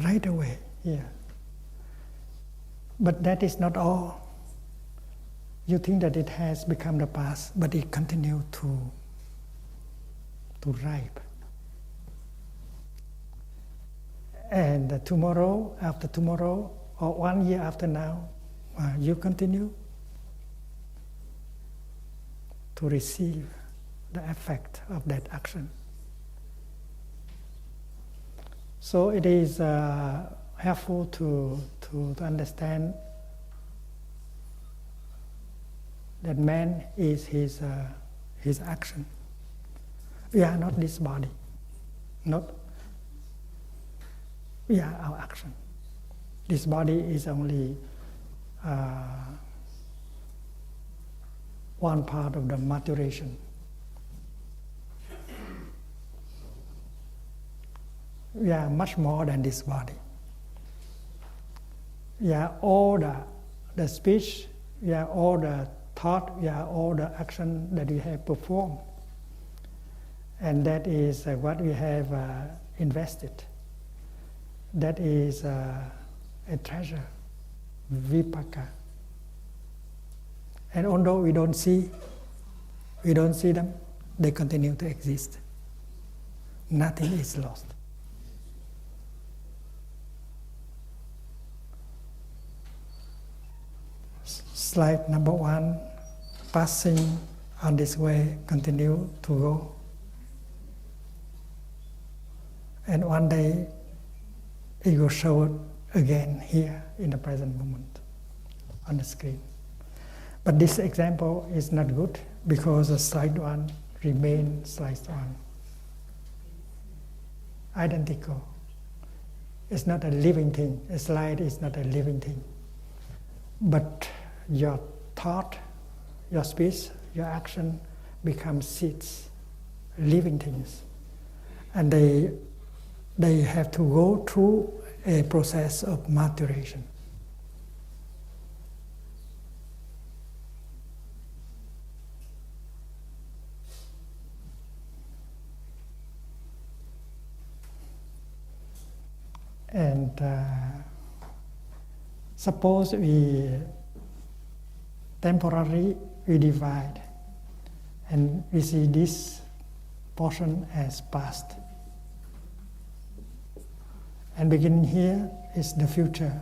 Right away, here. But that is not all. You think that it has become the past, but it continues to ripe. And tomorrow, after tomorrow, or 1 year after now, you continue to receive the effect of that action. So it is helpful to understand that man is his action. We are not this body, we are our action. This body is only one part of the maturation. We are much more than this body. We are all the speech, we are all the thought, we are all the action that we have performed. And that is what we have invested. That is a treasure, vipaka. And although we don't see them, they continue to exist. Nothing is lost. Slide number 1, passing on this way, continue to go. And one day, it will show it again here in the present moment on the screen. But this example is not good because the slide 1 remains slide 1. Identical. It's not a living thing. A slide is not a living thing. But your thought, your speech, your action become seeds, living things. And they have to go through a process of maturation. And suppose we temporarily we divide and we see this portion as past. And beginning here is the future.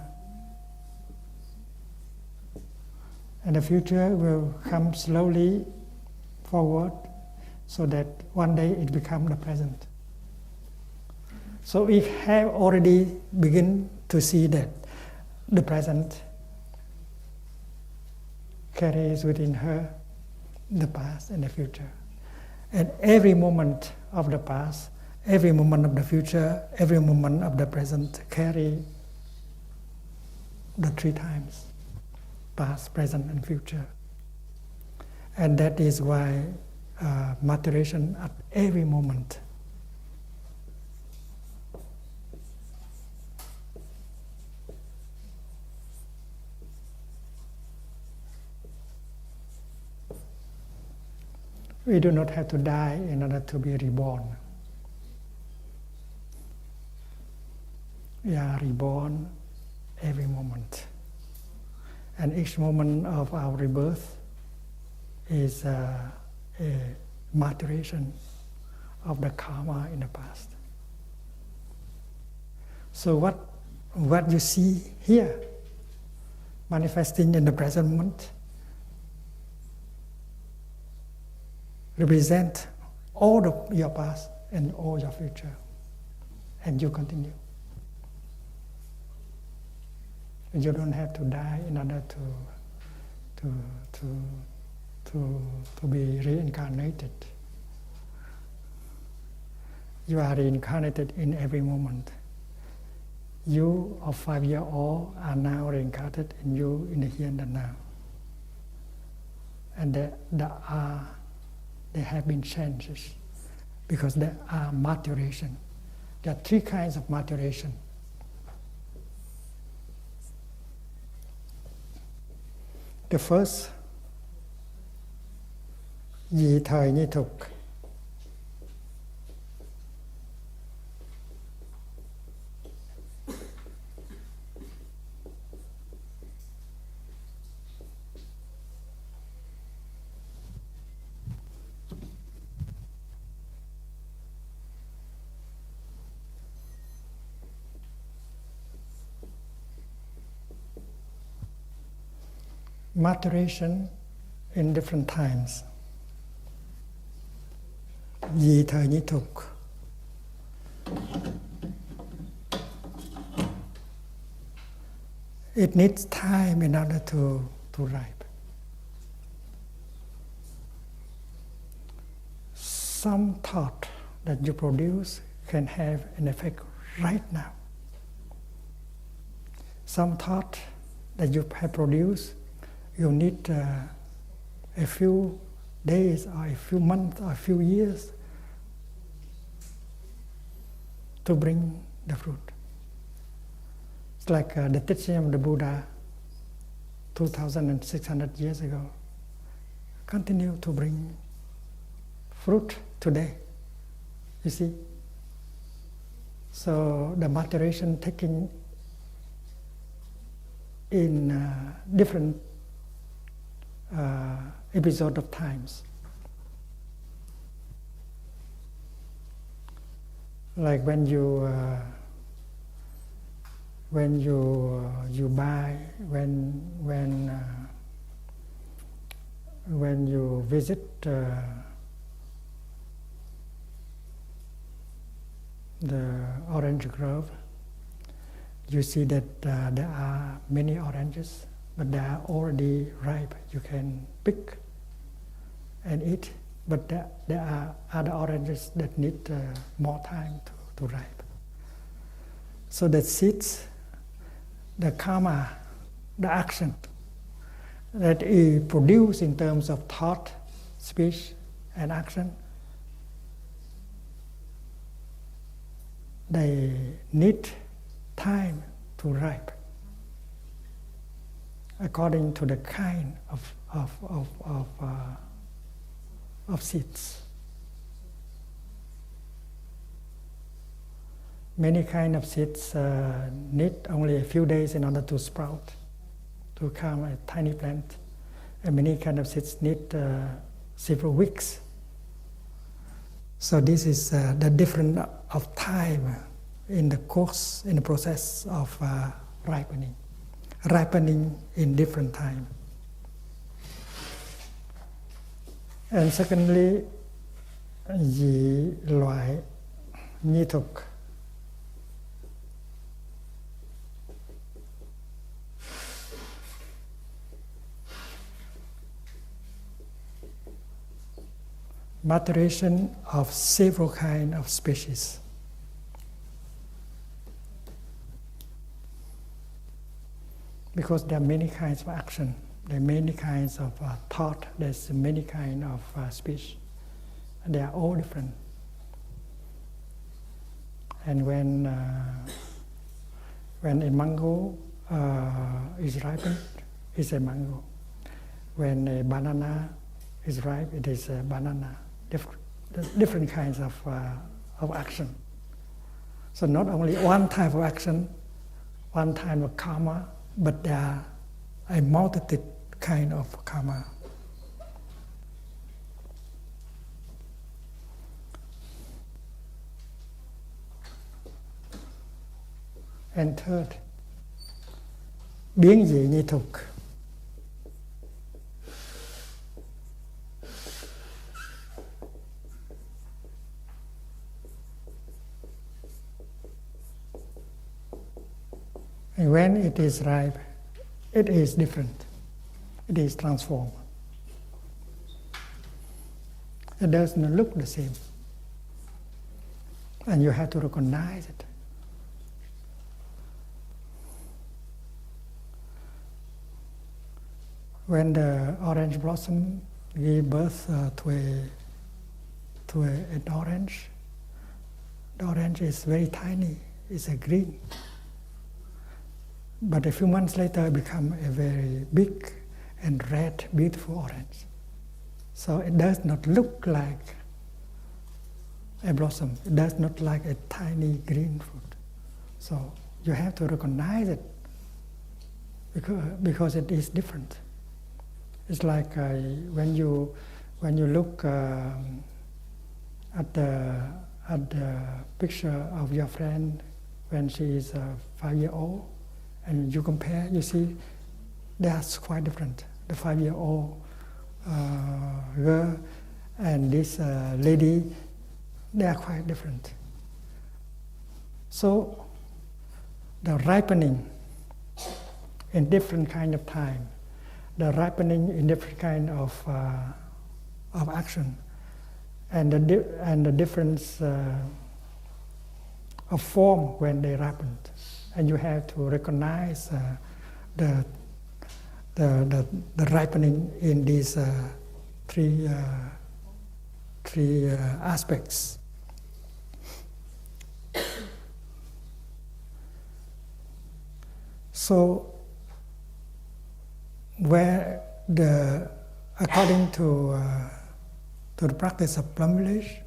And the future will come slowly forward so that one day it becomes the present. So we have already begun to see that the present carries within her the past and the future. And every moment of the past, every moment of the future, every moment of the present carry the 3 times, past, present, and future. And that is why maturation at every moment. We do not have to die in order to be reborn. We are reborn every moment. And each moment of our rebirth is a maturation of the karma in the past. So what you see here, manifesting in the present moment, represent all of your past and all your future, and you continue. You don't have to die in order to be reincarnated. You are reincarnated in every moment. You of 5-year-old are now reincarnated in you in the here and the now. And there have been changes because there are maturation. There are 3 kinds of maturation. The first Vì thời nhi thục. Maturation in different times. Vì thời nhi thục. It needs time in order to ripe. Some thought that you produce can have an effect right now. Some thought that you have produced, you need a few days or a few months or a few years to bring the fruit. It's like the teaching of the Buddha 2,600 years ago. Continue to bring fruit today, you see. So the maturation taking in different episode of times. Like when you buy, when you visit the orange grove, you see that there are many oranges, but they are already ripe. You can pick and eat, but there are other oranges that need more time to ripe. So the seeds, the karma, the action that is produced in terms of thought, speech, and action, they need time to ripe according to the kind of seeds. Many kind of seeds need only a few days in order to sprout, to become a tiny plant. And many kind of seeds need several weeks. So this is the difference of time in the course, in the process of ripening. Ripening in different time. And secondly, vì loại nhi thục. Maturation of several kinds of species. Because there are many kinds of action, there are many kinds of thought, there's many kinds of speech. They are all different. And when a mango is ripened, it's a mango. When a banana is ripe, it is a banana. Different kinds of action. So not only one type of action, one type of karma, but there are a multitude kind of karma. And third, biến dị nhi thục. And when it is ripe, it is different. It is transformed. It doesn't look the same. And you have to recognize it. When the orange blossom give birth to an orange, the orange is very tiny. It's a green. But a few months later, it becomes a very big and red, beautiful orange. So it does not look like a blossom. It does not like a tiny green fruit. So you have to recognize it because it is different. It's like when you look at the picture of your friend when she is 5-year-old, and you compare, you see that's quite different. The 5-year-old girl and this lady, they are quite different. So the ripening in different kind of time, the ripening in different kind of action, and the difference of form when they ripened, and you have to recognize the ripening in these three aspects. So, according to the practice of Plum village,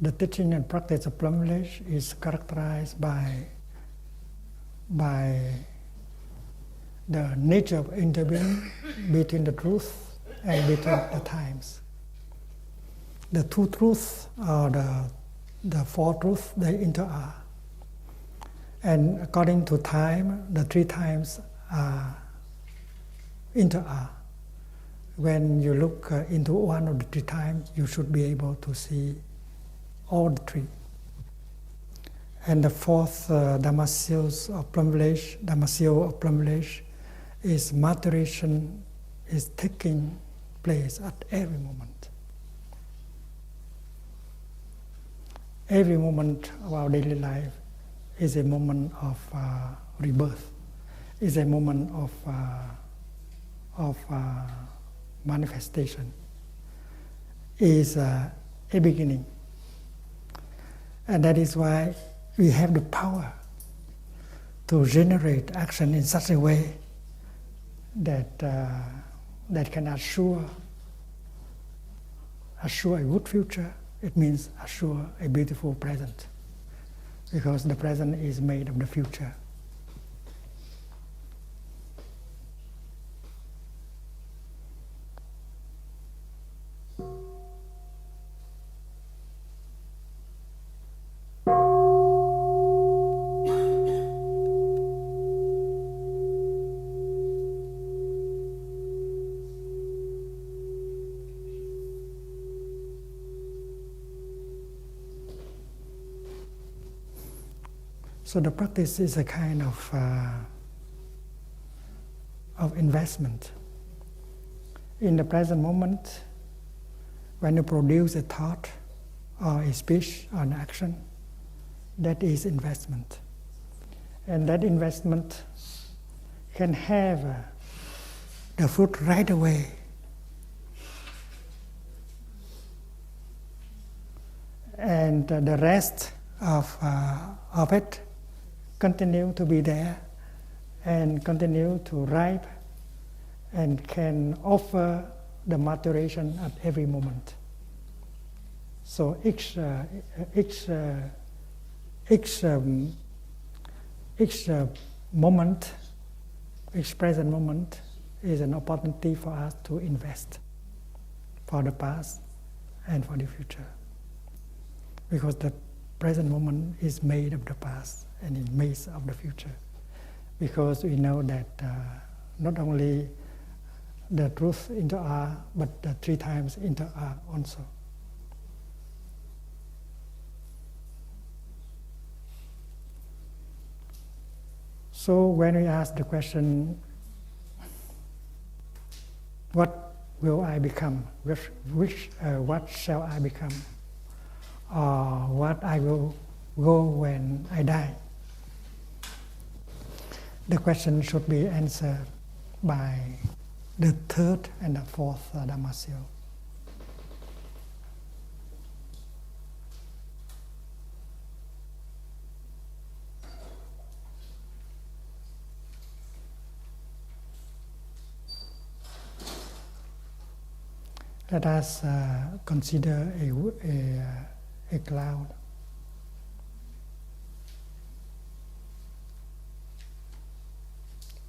the teaching and practice of Plum village is characterized by the nature of interbeing between the truth and between the times. The two truths or the four truths, they interact. And according to time, the three times are interact. When you look into one of the three times, you should be able to see all the three. And the fourth Dharma seal of Plum village, is maturation is taking place at every moment. Every moment of our daily life is a moment of rebirth, is a moment of manifestation, is a beginning. And that is why we have the power to generate action in such a way that can assure a good future. It means assure a beautiful present, because the present is made of the future. So the practice is a kind of investment. In the present moment, when you produce a thought or a speech or an action, that is investment. And that investment can have the fruit right away. And the rest of it continue to be there and continue to ripe and can offer the maturation at every moment. So each moment, each present moment is an opportunity for us to invest for the past and for the future. Because the present moment is made of the past and is made of the future. Because we know that not only the truth interact, but the three times interact also. So when we ask the question, what will I become? What shall I become? Or what I will go when I die? The question should be answered by the third and the fourth Dharma seal. Let us consider a cloud.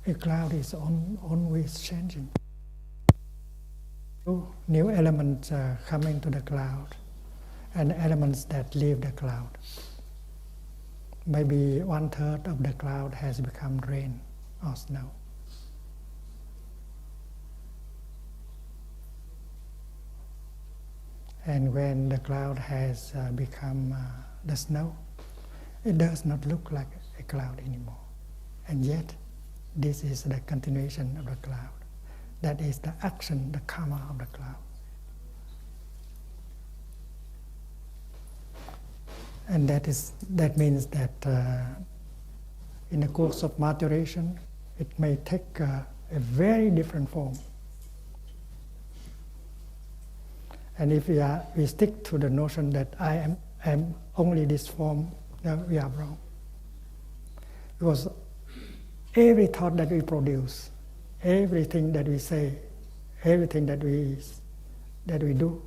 A cloud is always changing. New elements come into the cloud, and elements that leave the cloud. Maybe 1/3 of the cloud has become rain or snow. And when the cloud has become the snow, it does not look like a cloud anymore. And yet, this is the continuation of the cloud. That is the action, the karma of the cloud. And that means that in the course of maturation, it may take a very different form. And if we stick to the notion that I am only this form, we are wrong. Because every thought that we produce, everything that we say, everything that we do,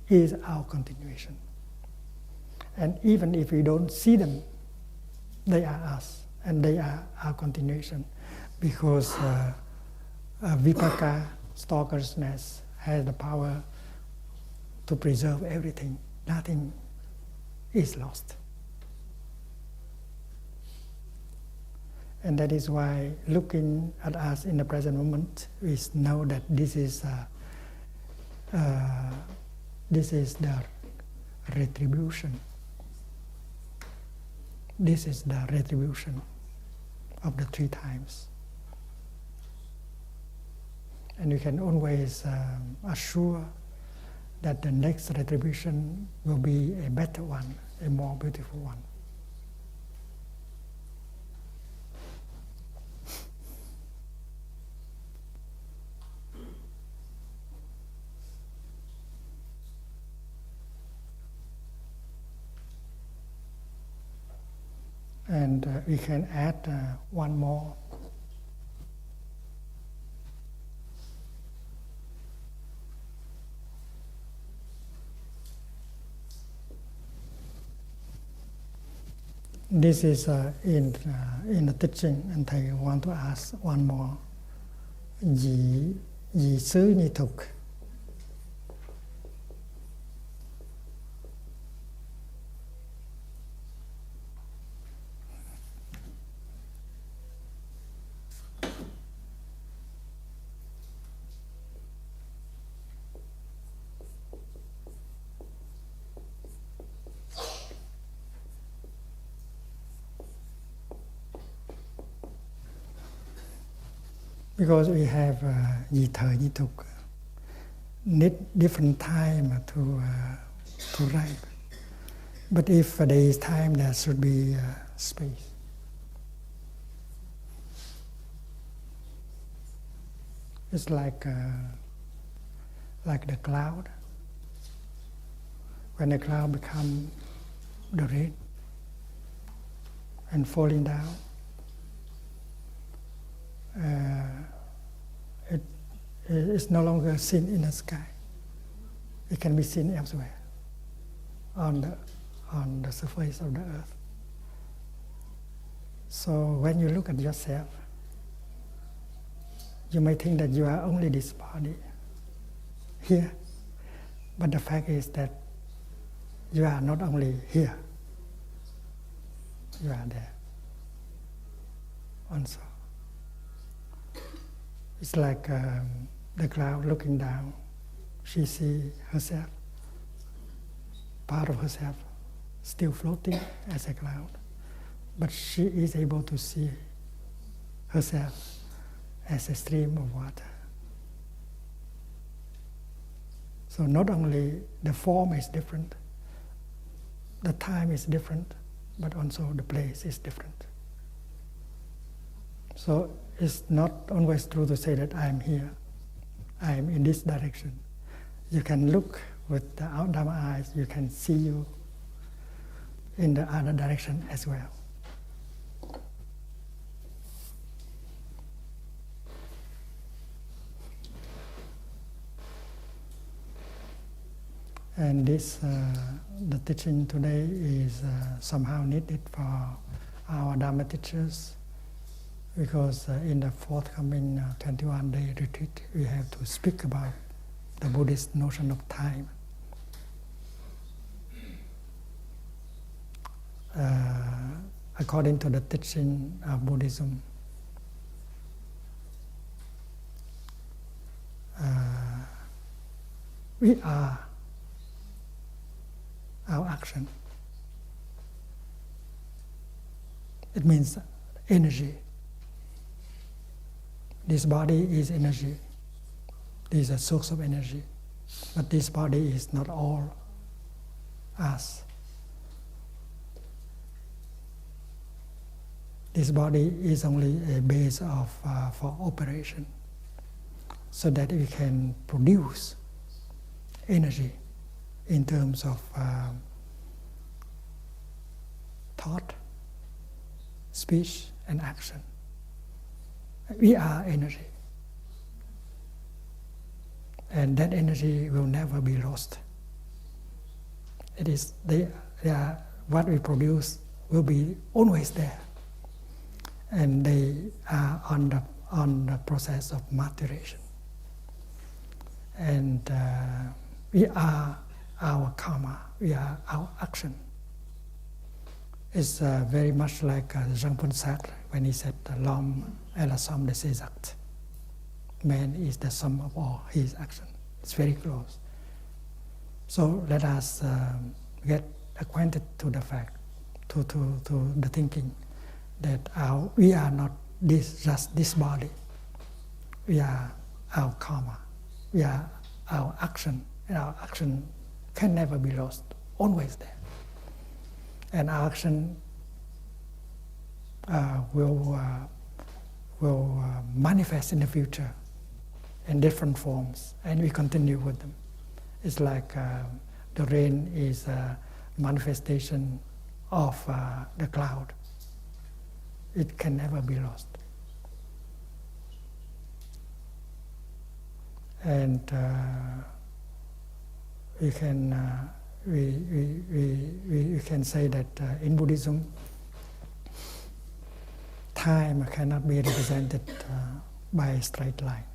is our continuation. And even if we don't see them, they are us, and they are our continuation, because vipaka, stalkersness, has the power to preserve everything. Nothing is lost. And that is why, looking at us in the present moment, we know that this is the retribution. This is the retribution of the 3 times. And you can always assure that the next retribution will be a better one, a more beautiful one. And we can add one more. This is in the teaching, and Thay want to ask one more. Dị xứ nhị thục. Because we have nhị thời nhị thục, need different time to ripe. But if there is time, there should be space. It's like the cloud. When the cloud becomes the rain and falling down, it's no longer seen in the sky. It can be seen elsewhere, on the surface of the earth. So when you look at yourself, you may think that you are only this body here, but the fact is that you are not only here, you are there also. It's like the cloud looking down. She sees herself, part of herself, still floating as a cloud. But she is able to see herself as a stream of water. So not only the form is different, the time is different, but also the place is different. So it's not always true to say that I am here, I am in this direction. You can look with the Dharma eyes, you can see you in the other direction as well. And this, the teaching today is somehow needed for our Dharma teachers, because in the forthcoming 21-day retreat, we have to speak about the Buddhist notion of time. According to the teaching of Buddhism, we are our action. It means energy. This body is energy. This is a source of energy. But this body is not all us. This body is only a base for operation, so that we can produce energy in terms of thought, speech, and action. We are energy. And that energy will never be lost. It is what we produce will be always there. And they are on the process of maturation. And we are our karma, we are our action. It's very much like Jean Paul Sartre when he said, "L'homme est la somme de ses actes." Man is the sum of all his actions. It's very close. So let us get acquainted to the fact, to the thinking that we are not just this body. We are our karma. We are our action, and our action can never be lost, always there. And our action will manifest in the future in different forms, and we continue with them. It's like the rain is a manifestation of the cloud. It can never be lost. And we can say that in Buddhism, time cannot be represented by a straight line.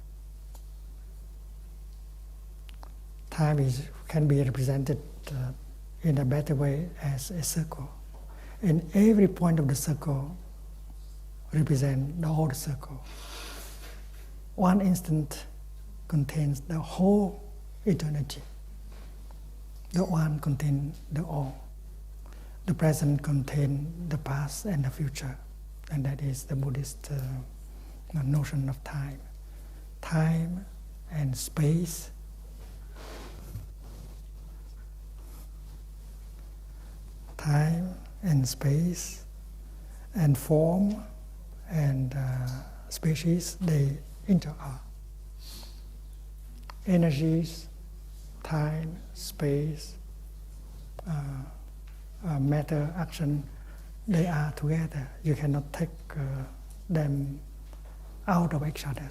Time can be represented in a better way as a circle. And every point of the circle represents the whole circle. One instant contains the whole eternity. The one contains the all. The present contains the past and the future. And that is the Buddhist notion of time. Time and space. Time and space and form and species, they interact. Energies, time, space, matter, action, they are together. You cannot take them out of each other.